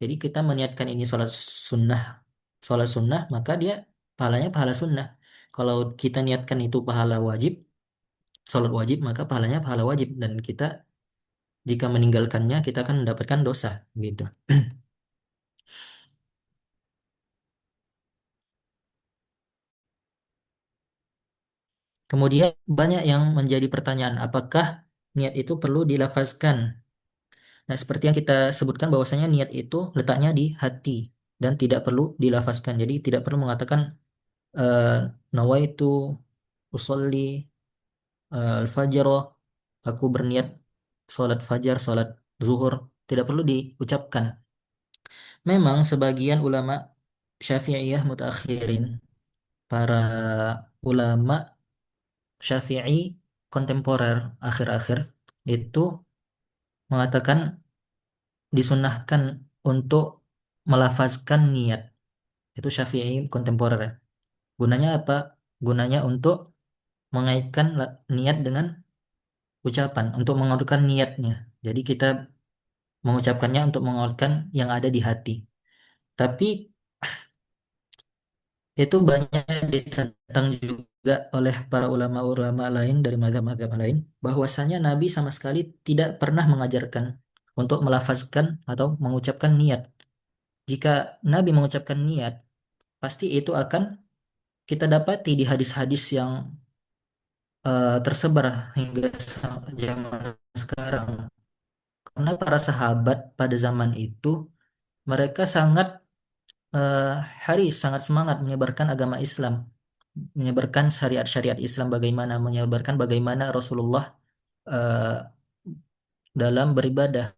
Jadi kita meniatkan ini sholat sunnah, maka dia pahalanya pahala sunnah. Kalau kita niatkan itu pahala wajib, sholat wajib, maka pahalanya pahala wajib. Dan kita jika meninggalkannya, kita akan mendapatkan dosa. Gitu. Kemudian banyak yang menjadi pertanyaan, apakah niat itu perlu dilafazkan? Nah, seperti yang kita sebutkan bahwasanya niat itu letaknya di hati dan tidak perlu dilafazkan. Jadi tidak perlu mengatakan eh, nawaitu usolli al-fajr, aku berniat sholat fajar, sholat zuhur, tidak perlu diucapkan. Memang sebagian ulama Syafi'iyah mutakhirin, para ulama Syafi'i kontemporer akhir-akhir itu mengatakan disunahkan untuk melafazkan niat. Itu Syafi'i kontemporer ya. Gunanya apa? Gunanya untuk mengaitkan niat dengan ucapan, untuk mengurutkan niatnya. Jadi kita mengucapkannya untuk mengurutkan yang ada di hati. Tapi itu banyak ditentang juga oleh para ulama-ulama lain dari mazhab-mazhab lain, bahwasanya Nabi sama sekali tidak pernah mengajarkan untuk melafazkan atau mengucapkan niat. Jika Nabi mengucapkan niat, pasti itu akan kita dapati di hadis-hadis yang tersebar hingga zaman sekarang. karena para sahabat pada zaman itu mereka sangat eh, haris, sangat semangat menyebarkan agama Islam, menyebarkan syariat-syariat Islam, bagaimana menyebarkan bagaimana Rasulullah eh, dalam beribadah,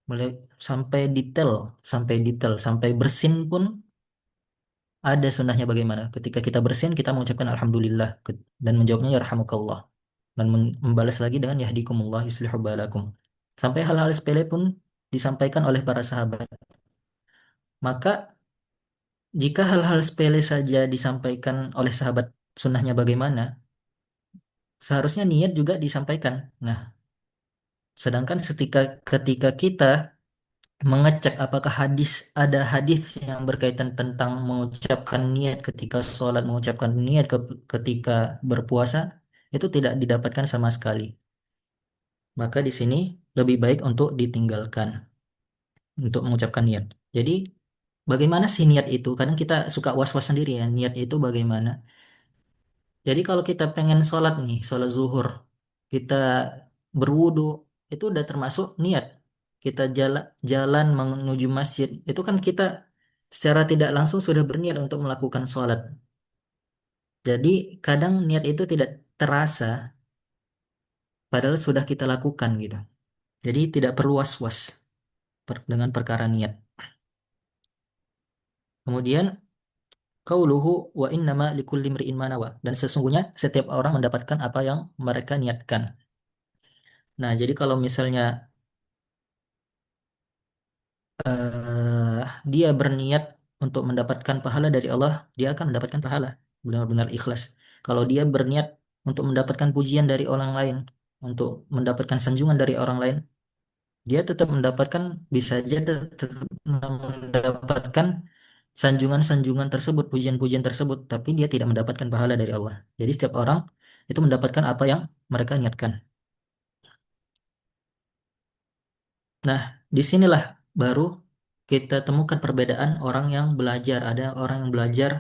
mulai sampai detail, sampai bersin pun ada sunnahnya bagaimana. Ketika kita bersin, kita mengucapkan alhamdulillah dan menjawabnya yarhamukallah dan membalas lagi dengan yahdikumullah yuslihu balakum. Sampai hal-hal sepele pun disampaikan oleh para sahabat. Maka jika hal-hal sepele saja disampaikan oleh sahabat sunnahnya bagaimana, seharusnya niat juga disampaikan. Nah, sedangkan ketika kita mengecek apakah ada hadis yang berkaitan tentang mengucapkan niat ketika sholat, mengucapkan niat ketika berpuasa, itu tidak didapatkan sama sekali. Maka di sini lebih baik untuk ditinggalkan untuk mengucapkan niat. Jadi bagaimana sih niat itu? Kadang kita suka was-was sendiri ya, niat itu bagaimana? Jadi kalau kita pengen sholat nih, sholat zuhur, kita berwudu, itu udah termasuk niat. Kita jalan menuju masjid, itu kan kita secara tidak langsung sudah berniat untuk melakukan sholat. Jadi kadang niat itu tidak terasa, padahal sudah kita lakukan gitu. Jadi tidak perlu was-was dengan perkara niat. Kemudian qauluhu wa innama likulli imri'in ma nawa, dan sesungguhnya setiap orang mendapatkan apa yang mereka niatkan. Nah, jadi kalau misalnya eh, dia berniat untuk mendapatkan pahala dari Allah, dia akan mendapatkan pahala. Benar-benar ikhlas. Kalau dia berniat untuk mendapatkan pujian dari orang lain, untuk mendapatkan sanjungan dari orang lain, dia tetap mendapatkan, bisa aja tetap mendapatkan sanjungan-sanjungan tersebut, pujian-pujian tersebut, tapi dia tidak mendapatkan pahala dari Allah. Jadi setiap orang itu mendapatkan apa yang mereka niatkan. Nah, disinilah baru kita temukan perbedaan orang yang belajar. Ada orang yang belajar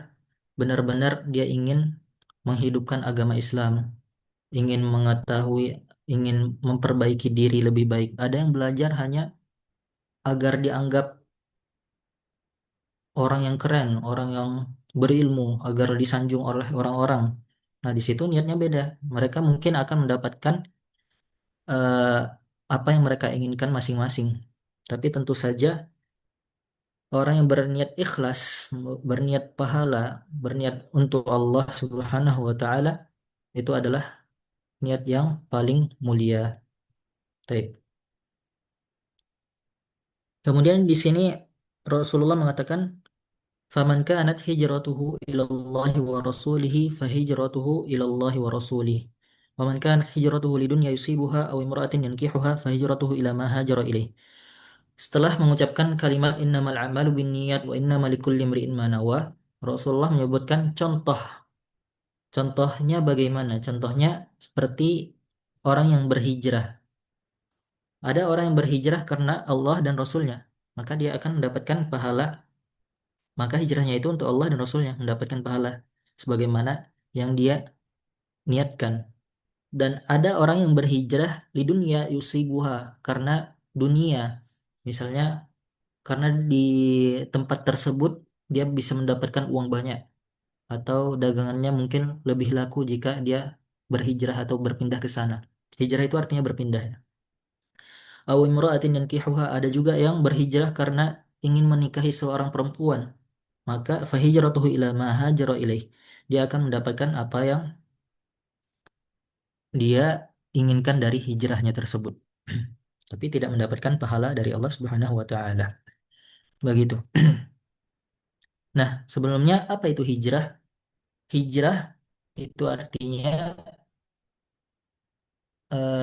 benar-benar dia ingin menghidupkan agama Islam, ingin mengetahui, ingin memperbaiki diri lebih baik. Ada yang belajar hanya agar dianggap orang yang keren, orang yang berilmu, agar disanjung oleh orang-orang. Nah, di situ niatnya beda. Mereka mungkin akan mendapatkan eh, apa yang mereka inginkan masing-masing. Tapi tentu saja orang yang berniat ikhlas, berniat pahala, berniat untuk Allah Subhanahu wa taala, itu adalah niat yang paling mulia. Baik. Kemudian di sini Rasulullah mengatakan, "Faman kanat hijratuhu ila Allah wa rasulihi fahijratuhu ila Allah wa rasulih. Wa man kanat hijratuhu lidunya yusibuha aw imra'atin yankihuha fahijratuhu ila ma hajara ilaih." Setelah mengucapkan kalimat innamal a'malu binniyat wa innamal likulli imri'in ma nawa, Rasulullah menyebutkan contoh. Contohnya bagaimana? Contohnya seperti orang yang berhijrah. Ada orang yang berhijrah karena Allah dan Rasulnya, maka dia akan mendapatkan pahala. Maka hijrahnya itu untuk Allah dan Rasulnya, mendapatkan pahala sebagaimana yang dia niatkan. Dan ada orang yang berhijrah di dunia yusibuha, karena dunia. Misalnya karena di tempat tersebut dia bisa mendapatkan uang banyak, atau dagangannya mungkin lebih laku jika dia berhijrah atau berpindah ke sana. Hijrah itu artinya berpindah. Aw imra'atin yankihuha, ada juga yang berhijrah karena ingin menikahi seorang perempuan. Maka fahijratuhu ila ma hajara ilaih. Dia akan mendapatkan apa yang dia inginkan dari hijrahnya tersebut. Tapi tidak mendapatkan pahala dari Allah Subhanahu wa taala. Begitu. Nah, sebelumnya apa itu hijrah? Hijrah itu artinya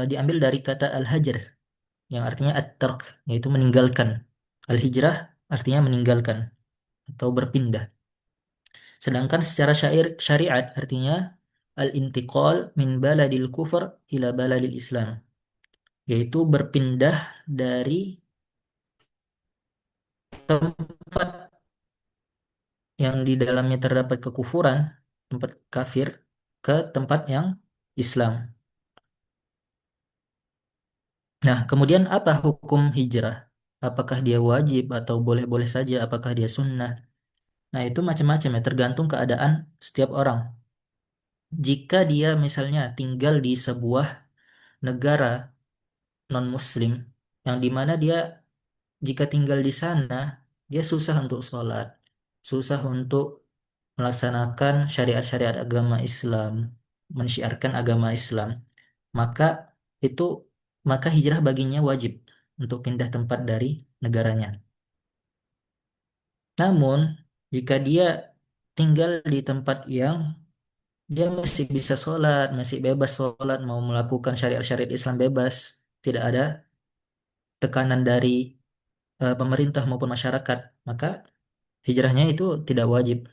diambil dari kata al-hajar yang artinya at-tark, yaitu meninggalkan. Al-hijrah artinya meninggalkan atau berpindah. Sedangkan secara syariat artinya al-intiqal min baladil kufur ila baladil Islam, yaitu berpindah dari tempat yang di dalamnya terdapat kekufuran, tempat kafir, ke tempat yang Islam. Nah, kemudian apa hukum hijrah? Apakah dia wajib atau boleh-boleh saja? Apakah dia sunnah? Nah, itu macam-macam ya, tergantung keadaan setiap orang. Jika dia misalnya tinggal di sebuah negara non-muslim, yang dimana dia jika tinggal di sana, dia susah untuk sholat, susah untuk melaksanakan syariat-syariat agama Islam, mensyiarkan agama Islam, maka itu maka hijrah baginya wajib untuk pindah tempat dari negaranya. Namun, jika dia tinggal di tempat yang dia masih bisa sholat, masih bebas sholat, mau melakukan syariat-syariat Islam bebas, tidak ada tekanan dari pemerintah maupun masyarakat, maka hijrahnya itu tidak wajib,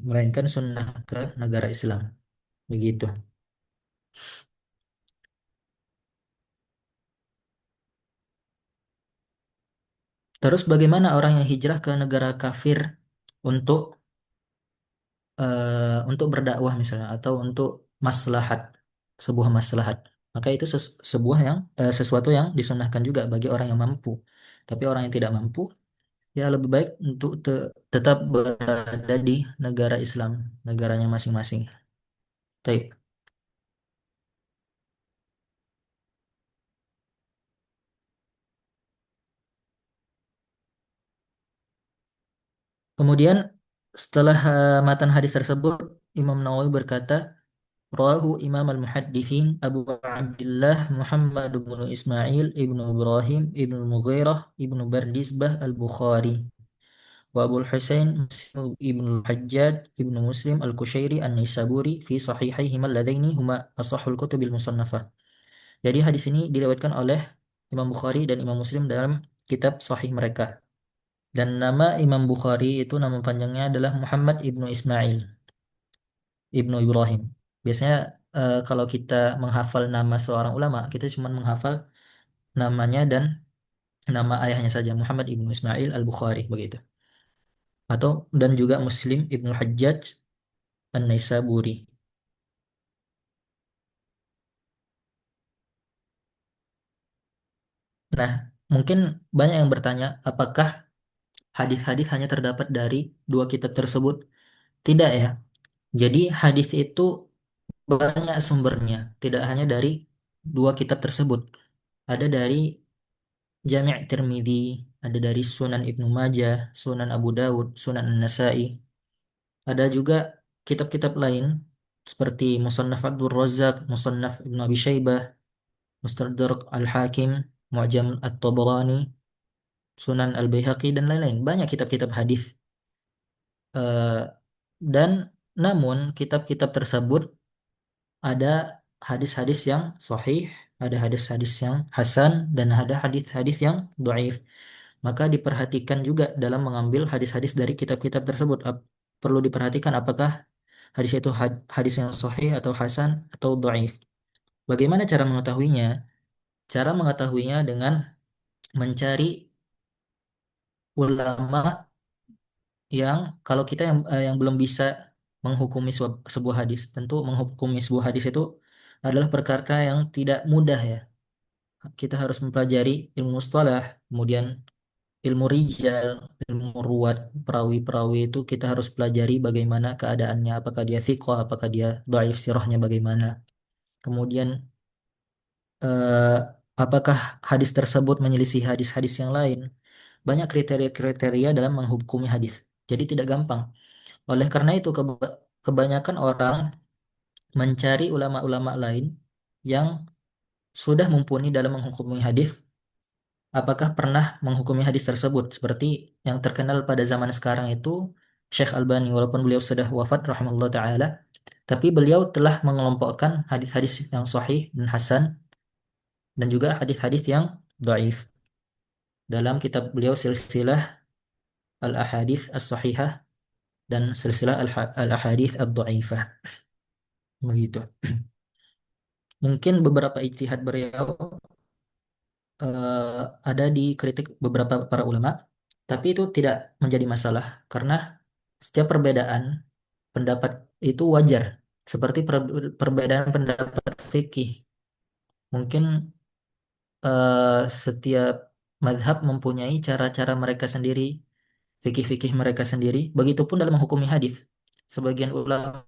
melainkan sunnah ke negara Islam. Begitu. Terus bagaimana orang yang hijrah ke negara kafir untuk untuk berdakwah misalnya atau untuk maslahat, sebuah maslahat. Maka itu sebuah yang sesuatu yang disunahkan juga bagi orang yang mampu. Tapi orang yang tidak mampu, ya lebih baik untuk tetap berada di negara Islam, negaranya masing-masing. Baik. Kemudian setelah matan hadis tersebut, Imam Nawawi berkata, Rawahu Imam al-Muhaddithin Abu Abdullah Muhammad bin Ismail ibnu Ibrahim ibnu Mughirah ibnu Bardisbah al-Bukhari wa Abu Husain Muslim ibnu Hajjaj ibnu Muslim al-Kushairi an-Naisaburi fi sahihaihima alladaini huma asahhul kutubil musannafah. Jadi hadis ini diriwayatkan oleh Imam Bukhari dan Imam Muslim dalam kitab sahih mereka. Dan nama Imam Bukhari itu nama panjangnya adalah Muhammad ibnu Ismail ibnu Ibrahim. Biasanya kalau kita menghafal nama seorang ulama, kita cuma menghafal namanya dan nama ayahnya saja, Muhammad ibnu Ismail al-Bukhari begitu. Atau dan juga Muslim ibnu Hajjaj an-Naisaburi. Nah, mungkin banyak yang bertanya, apakah hadis-hadis hanya terdapat dari dua kitab tersebut? Tidak ya. Jadi hadis itu banyak sumbernya, tidak hanya dari dua kitab tersebut. Ada dari Jami' Tirmidzi, ada dari Sunan Ibnu Majah, Sunan Abu Dawud, Sunan An-Nasa'i. Ada juga kitab-kitab lain seperti Musannaf Abdul Razak, Musannaf Ibnu Abi Syaibah, Mustadrak Al-Hakim, Mu'jam At-Tabarani, Sunan Al-Baihaqi dan lain-lain. Banyak kitab-kitab hadis. Eh, dan namun kitab-kitab tersebut ada hadis-hadis yang sahih, ada hadis-hadis yang hasan, dan ada hadis-hadis yang dhaif. Maka diperhatikan juga dalam mengambil hadis-hadis dari kitab-kitab tersebut. Perlu diperhatikan apakah hadis itu hadis yang sahih atau hasan atau dhaif. Bagaimana cara mengetahuinya? Cara mengetahuinya dengan mencari ulama yang kalau kita yang belum bisa menghukumi sebuah hadis, tentu menghukumi sebuah hadis itu adalah perkara yang tidak mudah ya. Kita harus mempelajari ilmu mustalah, kemudian ilmu rijal, ilmu ruwat, perawi-perawi itu kita harus pelajari bagaimana keadaannya, apakah dia thiqah, apakah dia dhaif, sirahnya bagaimana. Kemudian eh, apakah hadis tersebut menyelisih hadis-hadis yang lain. Banyak kriteria-kriteria dalam menghukumi hadis. Jadi tidak gampang. Oleh karena itu kebanyakan orang mencari ulama-ulama lain yang sudah mumpuni dalam menghukumi hadis. Apakah pernah menghukumi hadis tersebut? Seperti yang terkenal pada zaman sekarang itu Syekh Albani, walaupun beliau sudah wafat rahimahullah taala, tapi beliau telah mengelompokkan hadis-hadis yang sahih dan hasan dan juga hadis-hadis yang dhaif dalam kitab beliau Silsilah Al-Ahadits As-Sahihah dan Silsilah Al-Ahadits Ad-Dhaifah. Begitu. Mungkin beberapa ijtihad beliau ada dikritik beberapa para ulama, tapi itu tidak menjadi masalah karena setiap perbedaan pendapat itu wajar. Seperti perbedaan pendapat fikih. Mungkin setiap madhab mempunyai cara-cara mereka sendiri, fikih-fikih mereka sendiri. Begitupun dalam menghukumi hadis. Sebagian ulama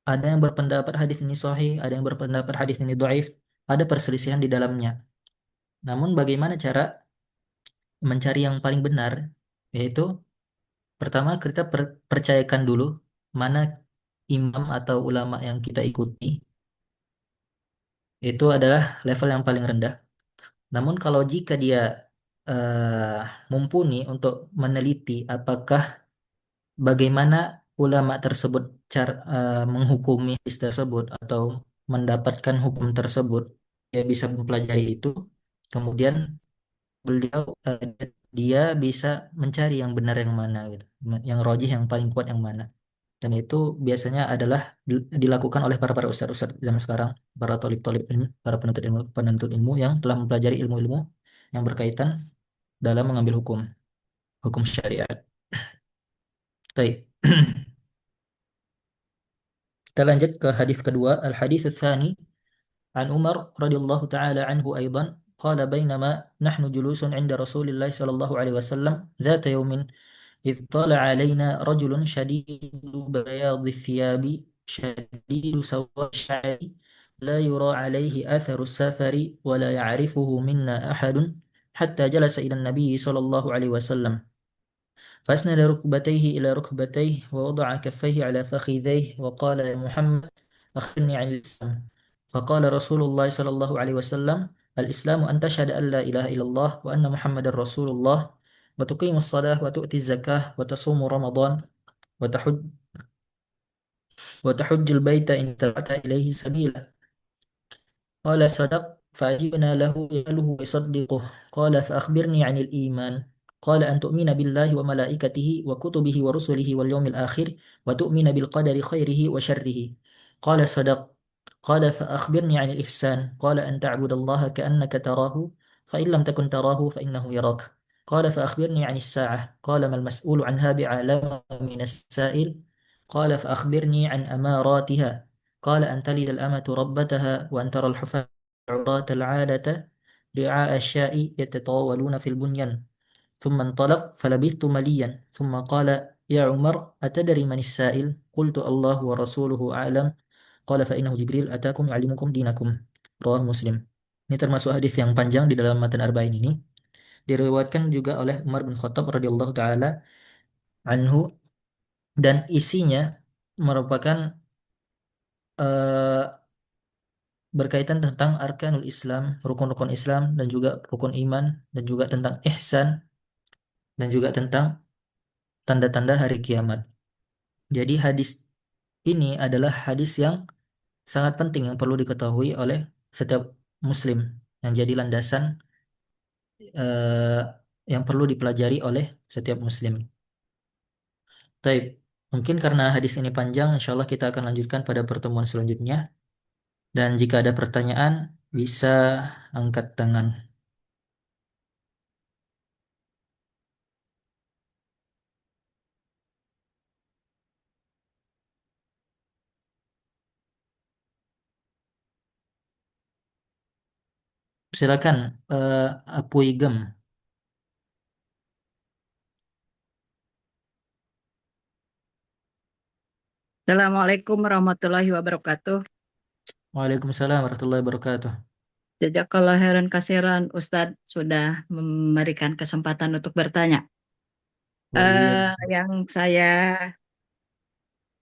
ada yang berpendapat hadis ini sahih, ada yang berpendapat hadis ini dhaif, ada perselisihan di dalamnya. Namun bagaimana cara mencari yang paling benar? Yaitu pertama kita percayakan dulu mana imam atau ulama yang kita ikuti. Itu adalah level yang paling rendah. Namun kalau jika dia mumpuni untuk meneliti apakah bagaimana ulama tersebut menghukumi hadis tersebut atau mendapatkan hukum tersebut, dia bisa mempelajari itu, kemudian beliau dia bisa mencari yang benar yang mana gitu, yang rojih yang paling kuat yang mana. Dan itu biasanya adalah dilakukan oleh para ustadz-ustadz zaman sekarang, para tolib-tolib ilmu, para penuntut ilmu yang telah mempelajari ilmu-ilmu yang berkaitan dalam mengambil hukum, hukum syariat. Baik. Kita lanjut ke hadis kedua, al-hadis tsani an Umar radhiyallahu taala anhu aidan qala bainama nahnu julusun 'inda Rasulillah sallallahu alaihi wasallam ذات يوم إذ طلع علينا رجل شديد بياض الثياب شديد سواد الشعر لا يرى عليه أثر السفر ولا يعرفه منا أحد حتى جلس إلى النبي صلى الله عليه وسلم فأسند ركبتيه إلى ركبتيه ووضع كفيه على فخذيه وقال يا محمد أخبرني عن الإسلام فقال رسول الله صلى الله عليه وسلم الإسلام أن تشهد أن لا إله إلا الله وأن محمد رسول الله وتقيم الصلاة وتؤتي الزكاة وتصوم رمضان وتحج وتحج البيت إن استطعت إليه سبيلا قال صدق فعجبنا له يسأله ويصدقه قال فأخبرني عن الإيمان قال أن تؤمن بالله وملائكته وكتبه ورسله واليوم الآخر وتؤمن بالقدر خيره وشره قال صدق قال فأخبرني عن الإحسان قال أن تعبد الله كأنك تراه فإن لم تكن تراه فإنه يراك قال فأخبرني عن الساعة قال ما المسؤول عنها بعلم من السائل قال فأخبرني عن أماراتها قال أن تلد الأمة ربتها وأن ترى الحفاة عراة العادة رعاء الشاء يتطاولون في البنيان ثم انطلق فلبثت مليا ثم قال يا عمر أتدري من السائل قلت الله ورسوله أعلم قال فإنه جبريل أتاكم يعلمكم دينكم رواه Muslim. Ini termasuk hadis yang panjang di dalam matan Arba'in ini. Diriwayatkan juga oleh Umar bin Khattab radhiyallahu taala anhu dan isinya merupakan eh, berkaitan tentang arkanul Islam, rukun-rukun Islam dan juga rukun iman dan juga tentang ihsan dan juga tentang tanda-tanda hari kiamat. Jadi hadis ini adalah hadis yang sangat penting yang perlu diketahui oleh setiap muslim yang jadi landasan eh, yang perlu dipelajari oleh setiap muslim. Taib. Mungkin karena hadis ini panjang, insya Allah kita akan lanjutkan pada pertemuan selanjutnya. Dan jika ada pertanyaan, bisa angkat tangan. Silakan, Apu Igem. Assalamualaikum warahmatullahi wabarakatuh. Waalaikumsalam warahmatullahi wabarakatuh. Jazakallah khairan kasiran Ustadz sudah memberikan kesempatan untuk bertanya. Wa iya. Yang saya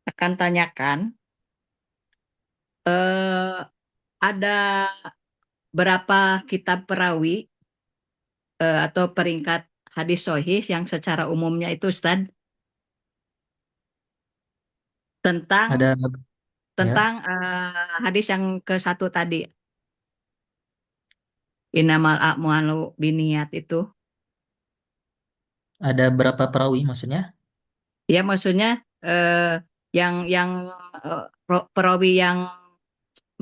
akan tanyakan, eh, ada berapa kitab perawi atau peringkat hadis sahih yang secara umumnya itu Ustadz tentang Ada ya, hadis yang ke satu tadi, Innamal a'malu binniyat itu. ada berapa perawi maksudnya? Ya maksudnya yang perawi yang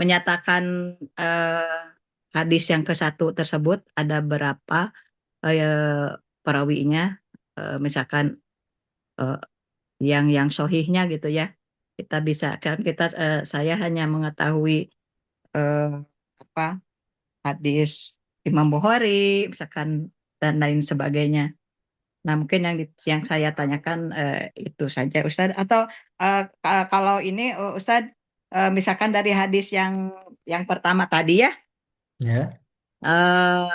menyatakan hadis yang ke satu tersebut ada berapa perawinya, misalkan eh, yang sohihnya gitu ya. Kita bisa kan saya hanya mengetahui eh, apa hadis Imam Bukhari, misalkan dan lain sebagainya. Nah, mungkin yang saya tanyakan itu saja, Ustadz. Atau kalau ini, Ustadz, misalkan dari hadis yang pertama tadi ya, Ya. eh,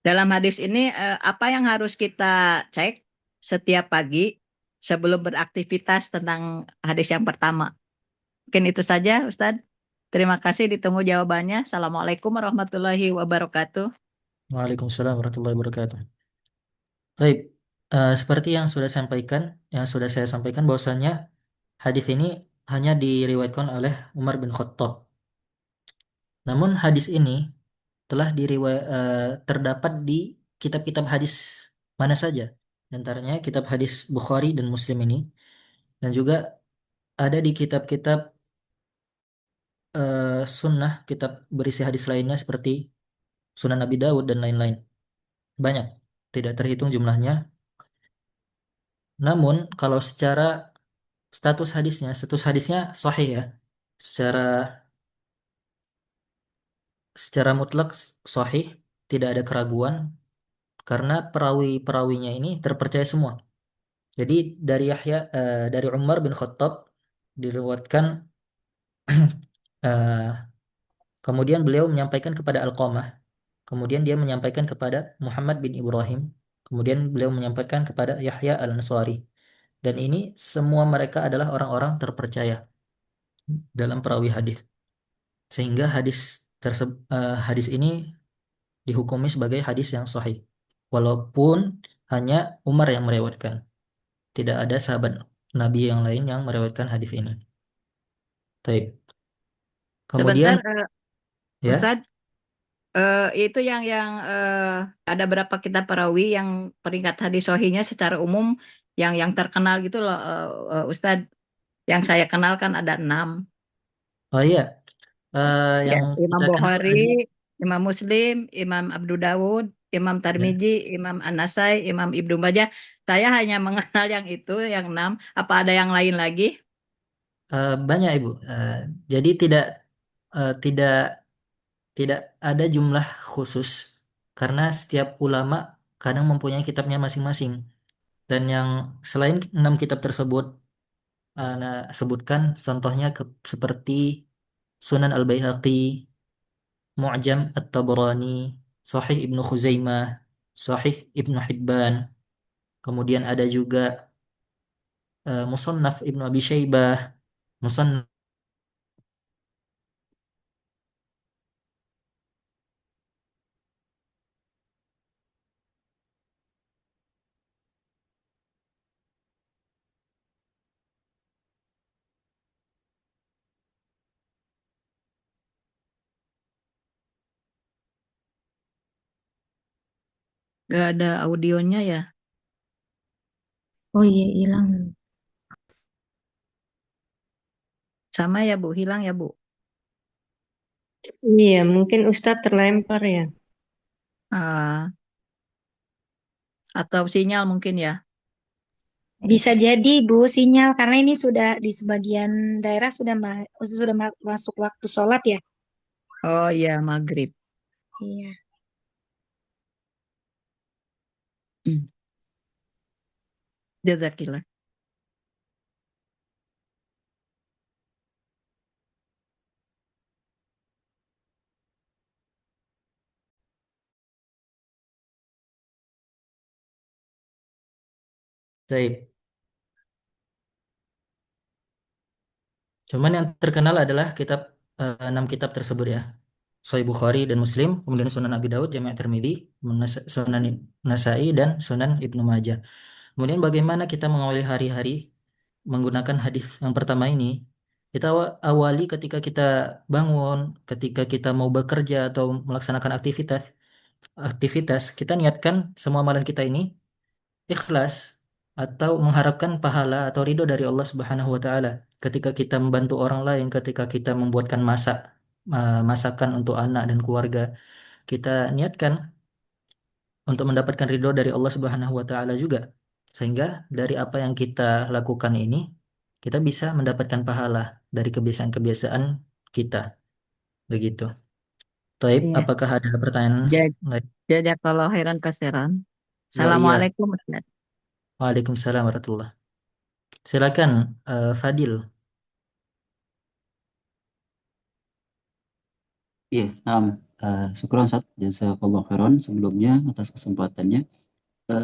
dalam hadis ini apa yang harus kita cek setiap pagi sebelum beraktivitas tentang hadis yang pertama? Mungkin itu saja, Ustadz. Terima kasih, ditunggu jawabannya. Assalamualaikum warahmatullahi wabarakatuh. Waalaikumsalam warahmatullahi wabarakatuh. Baik, seperti yang sudah saya sampaikan bahwasanya hadis ini hanya diriwayatkan oleh Umar bin Khattab. Namun hadis ini terdapat di kitab-kitab hadis mana saja? Di antaranya kitab hadis Bukhari dan Muslim ini, dan juga ada di kitab-kitab sunnah, kitab berisi hadis lainnya seperti Sunan Abi Dawud dan lain-lain. Banyak, tidak terhitung jumlahnya. Namun kalau status hadisnya sahih ya. Secara secara mutlak sahih, tidak ada keraguan karena perawi-perawinya ini terpercaya semua. Jadi dari Umar bin Khattab diriwayatkan, eh, kemudian beliau menyampaikan kepada Alqamah, kemudian dia menyampaikan kepada Muhammad bin Ibrahim, kemudian beliau menyampaikan kepada Yahya Al-Ansari. Dan ini semua mereka adalah orang-orang terpercaya dalam perawi hadis. Sehingga hadis ini dihukumi sebagai hadis yang sahih. Walaupun hanya Umar yang meriwayatkan, tidak ada sahabat Nabi yang lain yang meriwayatkan hadis ini. Baik. Sebentar, Kemudian ya, Ustadz, itu yang ada berapa kitab perawi yang peringkat hadis sohinya secara umum yang terkenal gitu loh, Ustadz. Yang saya kenal kan ada 6. oh iya, Ya, yang Imam kita kenal Bukhari, lagi, Imam Muslim, Imam Abu Dawud, Imam ya, Tirmizi, Imam An-Nasai, Imam Ibnu Majah. Saya hanya mengenal yang itu, yang 6. Apa ada yang lain lagi? banyak Ibu. Jadi tidak tidak ada jumlah khusus karena setiap ulama kadang mempunyai kitabnya masing-masing. Dan yang selain 6 kitab tersebut, sebutkan contohnya seperti Sunan Al-Baihaqi, Mu'jam At-Tabrani, Sahih Ibnu Khuzaimah, Sahih Ibnu Hibban, kemudian ada juga Musannaf Ibnu Abi Syaibah, Musannaf. Gak ada audionya ya? Oh iya, hilang. Sama ya Bu, hilang ya Bu? Iya, mungkin Ustadz terlempar ya. Ah, atau sinyal mungkin ya? Bisa jadi Bu sinyal karena ini sudah di sebagian daerah masuk waktu sholat ya. Oh iya, maghrib. Iya. Hmm. Jazakillah. Baik. Cuman yang terkenal adalah 6 kitab tersebut ya. Sahih Bukhari dan Muslim, kemudian Sunan Abi Dawud, Jami' Tirmidzi, Sunan Nasai dan Sunan Ibnu Majah. Kemudian bagaimana kita mengawali hari-hari menggunakan hadis yang pertama ini? Kita awali ketika kita bangun, ketika kita mau bekerja atau melaksanakan aktivitas, kita niatkan semua amalan kita ini ikhlas atau mengharapkan pahala atau ridho dari Allah Subhanahu wa taala. Ketika kita membantu orang lain, ketika kita membuatkan masakan untuk anak dan keluarga, kita niatkan untuk mendapatkan ridho dari Allah Subhanahu wa taala juga. Sehingga dari apa yang kita lakukan ini, kita bisa mendapatkan pahala dari kebiasaan-kebiasaan kita. Begitu. Taib, Iya. apakah ada pertanyaan Ja- lain? Jazakallah khairan kasiran. Wa iya. Assalamualaikum Ustaz. Waalaikumsalam warahmatullah. Silakan, Fadil. Iya, syukron Sat, jazakallah khairan sebelumnya atas kesempatannya.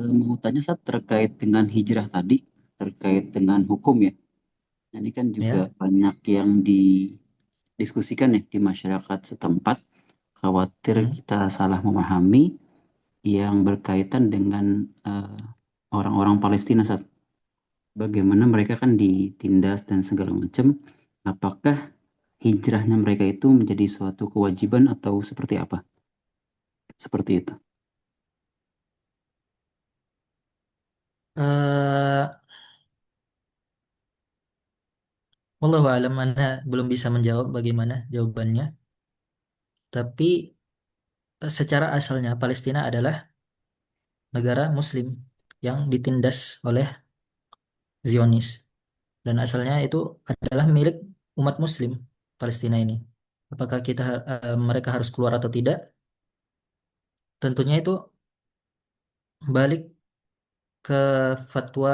Mau tanya Sat terkait dengan hijrah tadi, terkait dengan hukum ya. Nah, ini kan juga Ya. banyak yang didiskusikan ya di masyarakat setempat, khawatir Hmm. kita salah memahami yang berkaitan dengan orang-orang Palestina Sat. Bagaimana mereka kan ditindas dan segala macam. Apakah hijrahnya mereka itu menjadi suatu kewajiban atau seperti apa? Seperti itu. Eh, Wallahu alam, Anda belum bisa menjawab bagaimana jawabannya. Tapi secara asalnya Palestina adalah negara Muslim yang ditindas oleh Zionis. Dan asalnya itu adalah milik umat Muslim Palestina ini. Apakah mereka harus keluar atau tidak? Tentunya itu balik ke fatwa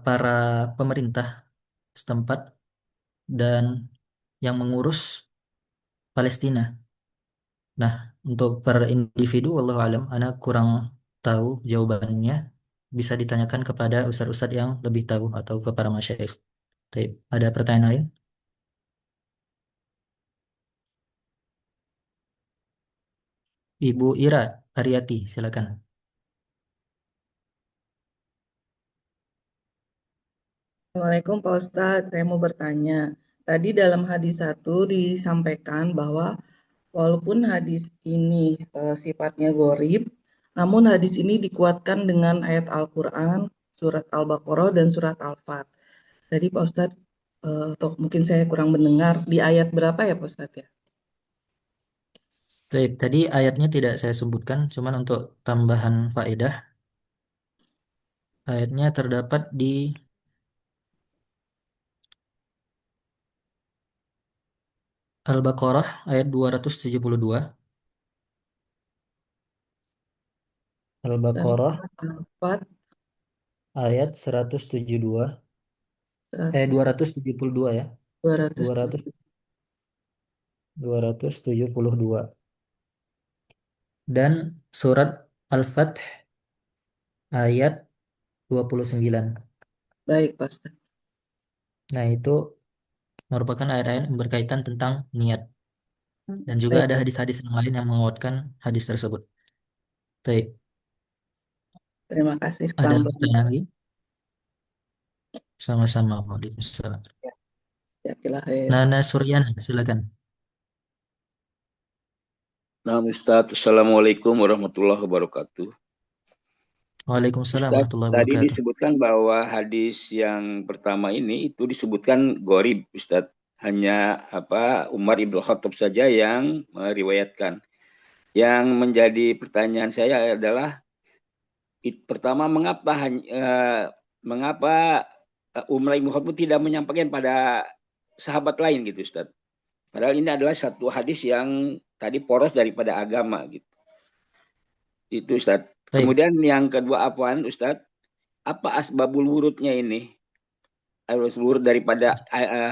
para pemerintah setempat dan yang mengurus Palestina. Nah, untuk per individu, wallahu alam, anak kurang tahu jawabannya. Bisa ditanyakan kepada ustadz-ustadz yang lebih tahu atau ke para masyayikh. Baik, ada pertanyaan lain? Ibu Ira Ariati, silakan. Assalamualaikum Pak Ustadz, saya mau bertanya. Tadi dalam hadis satu disampaikan bahwa walaupun hadis ini sifatnya gharib, namun hadis ini dikuatkan dengan ayat Al-Quran, surat Al-Baqarah dan surat Al-Fat. Jadi Pak Ustadz, atau mungkin saya kurang mendengar, di ayat berapa ya Pak Ustadz ya? Baik, tadi ayatnya tidak saya sebutkan, cuman untuk tambahan faedah, ayatnya terdapat di Al-Baqarah ayat 272. Al-Baqarah Surat Al-Fat, ayat 172, 100, 272 ya. 200 207. 272 dan surat Al-Fath ayat 29. Baik Pak Ustadz. Nah, itu merupakan ayat-ayat yang berkaitan tentang niat dan juga Baik ada Pak. hadis-hadis yang lain yang menguatkan hadis tersebut. Baik, Terima kasih ada pelan-pelan. pertanyaan lagi? Sama-sama. Waalaikumsalam. Ya, jazakallah khair. Nana Suryana, silakan. Nah, Ustadz, Assalamualaikum warahmatullahi wabarakatuh. Waalaikumsalam Ustadz, warahmatullahi tadi wabarakatuh. disebutkan bahwa hadis yang pertama ini itu disebutkan gharib, Ustadz. Hanya Umar ibn Khattab saja yang meriwayatkan. Yang menjadi pertanyaan saya adalah pertama mengapa Umar ibn Khattab tidak menyampaikan pada sahabat lain gitu, Ustadz. Padahal ini adalah satu hadis yang tadi poros daripada agama gitu. Itu Ustadz. Baik, Kemudian yang kedua Ustadz? Apa asbabul wurudnya ini? Asbabul wurud daripada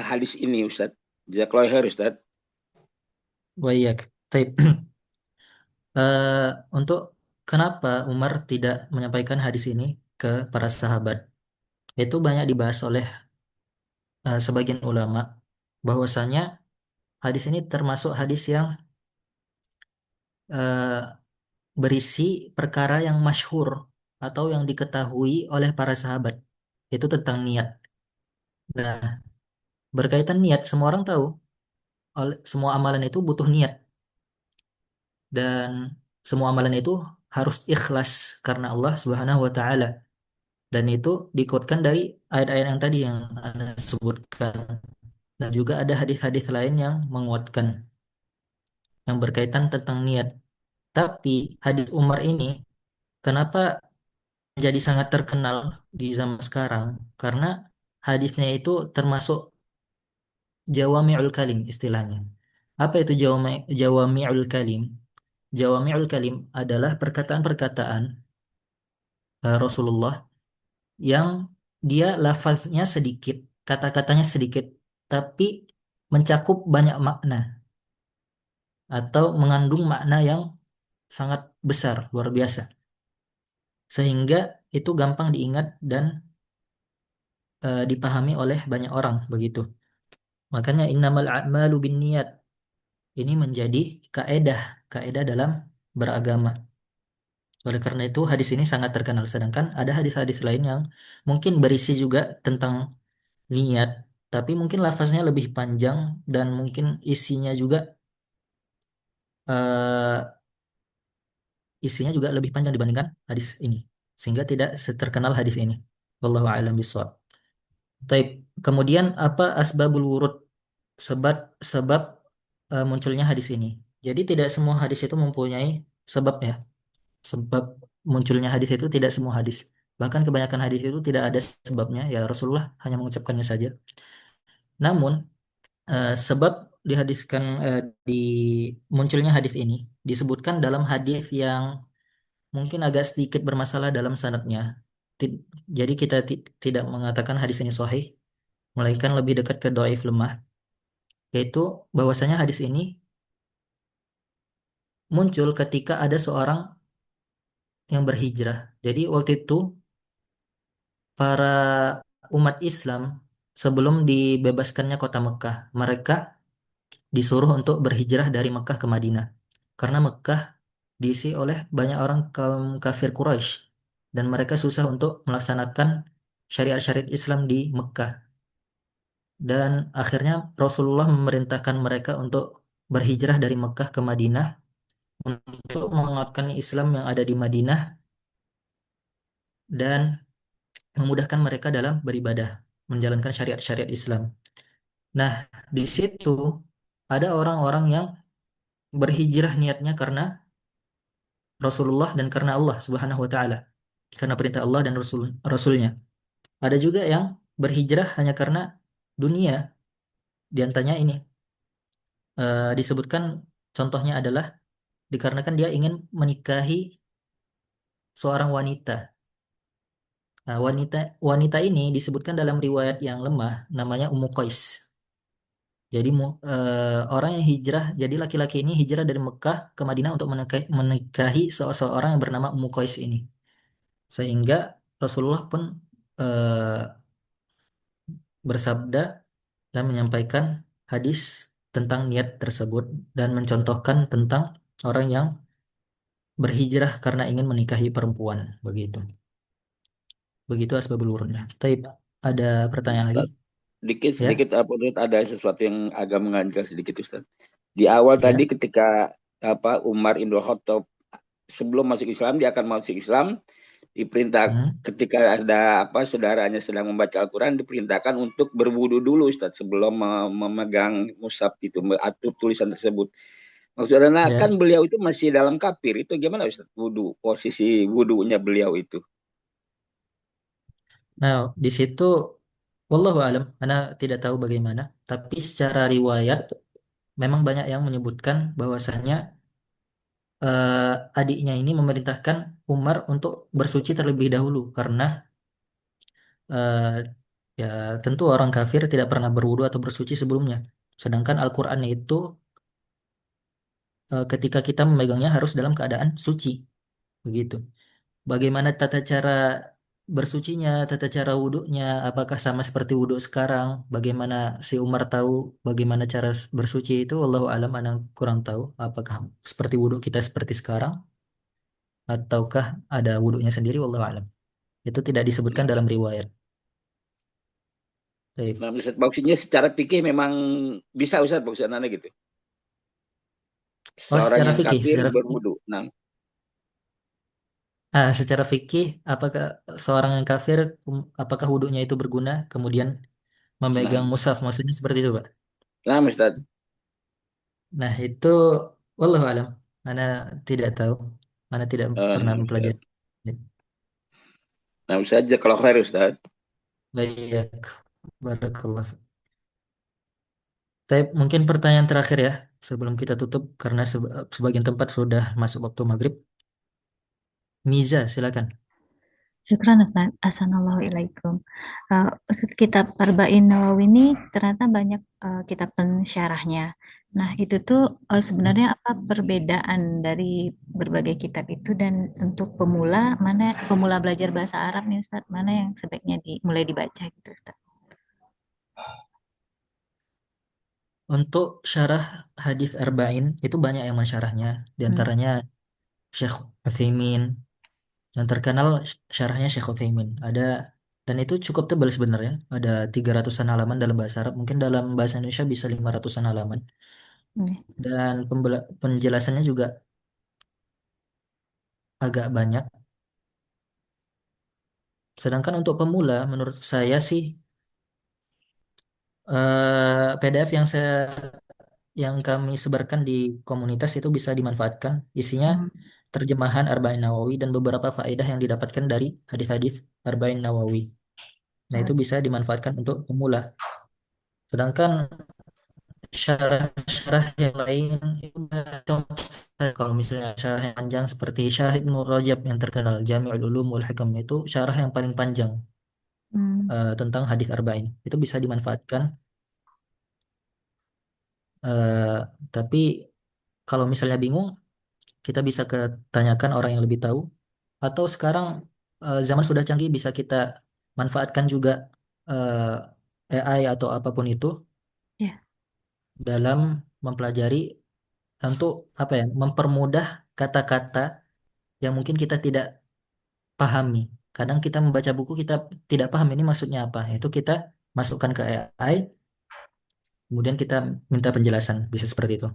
hadis ini Ustadz. Jazakallahu khair Ustadz. waiyak. Baik. Untuk kenapa Umar tidak menyampaikan hadis ini ke para sahabat? Itu banyak dibahas oleh sebagian ulama bahwasanya hadis ini termasuk hadis yang eh, berisi perkara yang masyhur atau yang diketahui oleh para sahabat. Itu tentang niat. Nah, berkaitan niat, semua orang tahu. Semua amalan itu butuh niat. Dan semua amalan itu harus ikhlas karena Allah Subhanahu wa Ta'ala. Dan itu dikuatkan dari ayat-ayat yang tadi yang Anda sebutkan. Dan juga ada hadis-hadis lain yang menguatkan yang berkaitan tentang niat. Tapi hadis Umar ini kenapa menjadi sangat terkenal di zaman sekarang? Karena hadisnya itu termasuk jawami'ul kalim istilahnya. Apa itu jawami'ul kalim? Jawami'ul kalim adalah perkataan-perkataan Rasulullah yang dia lafaznya sedikit, kata-katanya sedikit, tapi mencakup banyak makna atau mengandung makna yang sangat besar, luar biasa. Sehingga itu gampang diingat dan dipahami oleh banyak orang begitu. Makanya innamal a'malu binniyat ini menjadi kaedah, kaedah dalam beragama. Oleh karena itu hadis ini sangat terkenal. Sedangkan ada hadis-hadis lain yang mungkin berisi juga tentang niat, tapi mungkin lafaznya lebih panjang dan mungkin eh, isinya juga lebih panjang dibandingkan hadis ini, sehingga tidak seterkenal hadis ini. Wallahu a'lam bishawab. Taib. Kemudian apa asbabul wurud? Sebab sebab munculnya hadis ini. Jadi tidak semua hadis itu mempunyai sebab ya. Sebab munculnya hadis itu tidak semua hadis. Bahkan kebanyakan hadis itu tidak ada sebabnya, ya Rasulullah hanya mengucapkannya saja. Namun sebab di munculnya hadis ini disebutkan dalam hadis yang mungkin agak sedikit bermasalah dalam sanadnya. Ti- Jadi kita tidak mengatakan hadis ini sahih, melainkan lebih dekat ke dhaif lemah, yaitu bahwasanya hadis ini muncul ketika ada seorang yang berhijrah. Jadi waktu itu para umat Islam sebelum dibebaskannya kota Mekah, mereka disuruh untuk berhijrah dari Mekah ke Madinah. Karena Mekah diisi oleh banyak orang kaum kafir Quraisy dan mereka susah untuk melaksanakan syariat-syariat Islam di Mekah. Dan akhirnya Rasulullah memerintahkan mereka untuk berhijrah dari Mekah ke Madinah untuk menguatkan Islam yang ada di Madinah dan memudahkan mereka dalam beribadah, menjalankan syariat-syariat Islam. Nah, di situ ada orang-orang yang berhijrah niatnya karena Rasulullah dan karena Allah Subhanahu wa taala, karena perintah Allah dan Rasulnya. Ada juga yang berhijrah hanya karena dunia. Di antaranya ini disebutkan contohnya adalah dikarenakan dia ingin menikahi seorang wanita. Nah, wanita wanita ini disebutkan dalam riwayat yang lemah namanya Ummu Qais. Jadi orang yang hijrah, jadi laki-laki ini hijrah dari Mekah ke Madinah untuk menikahi seseorang yang bernama Ummu Qais ini. Sehingga Rasulullah pun eh, bersabda dan menyampaikan hadis tentang niat tersebut dan mencontohkan tentang orang yang berhijrah karena ingin menikahi perempuan begitu. Begitu asbabul wurudnya. Taib, ada pertanyaan lagi? Ustaz, dikit Ya? sedikit apa menurut ada sesuatu yang agak mengganjal sedikit Ustaz. Di awal tadi Ya? ketika Umar Ibn Khattab sebelum masuk Islam, dia akan masuk Islam, diperintah Hmm? ketika ada saudaranya sedang membaca Al-Quran, diperintahkan untuk berwudu dulu Ustaz sebelum memegang mushaf itu atau tulisan tersebut. Maksudnya Ya. kan beliau itu masih dalam kafir, itu gimana Ustaz wudu, posisi wudunya beliau itu? Nah, di situ wallahu alam, Ana tidak tahu bagaimana, tapi secara riwayat memang banyak yang menyebutkan bahwasanya adiknya ini memerintahkan Umar untuk bersuci terlebih dahulu karena eh, ya tentu orang kafir tidak pernah berwudu atau bersuci sebelumnya. Sedangkan Al-Qur'an itu ketika kita memegangnya harus dalam keadaan suci, begitu. Bagaimana tata cara bersucinya, tata cara wudhunya, apakah sama seperti wudhu sekarang? Bagaimana si Umar tahu bagaimana cara bersuci itu? Wallahu alam, ana kurang tahu. Apakah seperti wudhu kita seperti sekarang, ataukah ada wudhunya sendiri? Wallahu alam. Itu tidak disebutkan dalam riwayat. Baik. Nah, Ustaz, maksudnya secara fikih memang bisa Ustaz, maksudnya gitu. Oh, Seorang secara yang fikih, kafir secara fikih. berwudu. Nah, Secara fikih, apakah seorang yang kafir, apakah wudhunya itu berguna? Kemudian nah, memegang mushaf, maksudnya seperti itu, Pak? nah Ustaz. Nah, itu wallahu alam. Mana tidak tahu. Mana tidak pernah Nah, Ustaz. mempelajari. Nah, Ustaz, kalau khair Ustaz. Baik. Barakallah. Baik, mungkin pertanyaan terakhir ya. sebelum kita tutup karena sebagian tempat sudah masuk waktu maghrib. Miza, silakan. Syukran Ustaz. Assalamualaikum. Ustaz, kitab Arba'in Nawawi ini ternyata banyak kitab pensyarahnya. Nah, itu tuh sebenarnya apa perbedaan dari berbagai kitab itu, dan untuk pemula, mana pemula belajar bahasa Arab nih Ustaz, mana yang sebaiknya mulai dibaca gitu Ustaz? Untuk syarah hadis Arba'in itu banyak yang mensyarahnya. Di antaranya Syekh Utsaimin. Yang terkenal syarahnya Syekh Utsaimin. Dan itu cukup tebal sebenarnya. Ada 300-an halaman dalam bahasa Arab. Mungkin dalam bahasa Indonesia bisa 500-an halaman. Dan penjelasannya juga agak banyak. Sedangkan untuk pemula, menurut saya sih PDF yang kami sebarkan di komunitas itu bisa dimanfaatkan. Isinya terjemahan Arba'in Nawawi dan beberapa faedah yang didapatkan dari hadis-hadis Arba'in Nawawi. Nah, itu bisa dimanfaatkan untuk pemula. Sedangkan syarah-syarah yang lain itu contoh saja. Kalau misalnya syarah yang panjang seperti syarah Ibnu Rajab yang terkenal Jami'ul Ulum wal Hikam, itu syarah yang paling panjang tentang hadis Arba'in. Itu bisa dimanfaatkan. Eh, tapi kalau misalnya bingung, kita bisa tanyakan orang yang lebih tahu. Atau sekarang zaman sudah canggih, bisa kita manfaatkan juga AI atau apapun itu Ya. dalam mempelajari untuk apa ya, mempermudah kata-kata yang mungkin kita tidak pahami. Kadang kita membaca buku kita tidak paham ini maksudnya apa. Itu kita masukkan ke AI, kemudian kita minta penjelasan, bisa seperti itu.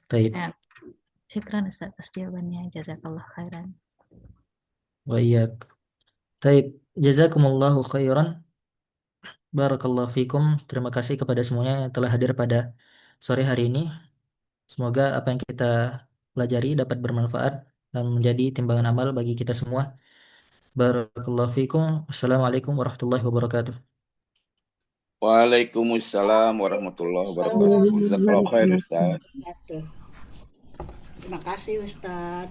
Baik. Ya. Syukran Ustaz atas jawabannya. Jazakallah khairan. Wa iyyak. Baik, jazakumullahu khairan. Barakallahu fikum. Terima kasih kepada semuanya yang telah hadir pada sore hari ini. Semoga apa yang kita pelajari dapat bermanfaat dan menjadi timbangan amal bagi kita semua. Barakallahu fikum. Assalamualaikum warahmatullahi wabarakatuh. Waalaikumsalam warahmatullahi wabarakatuh. Jazakallahu khair, Ustaz. Terima kasih Ustaz.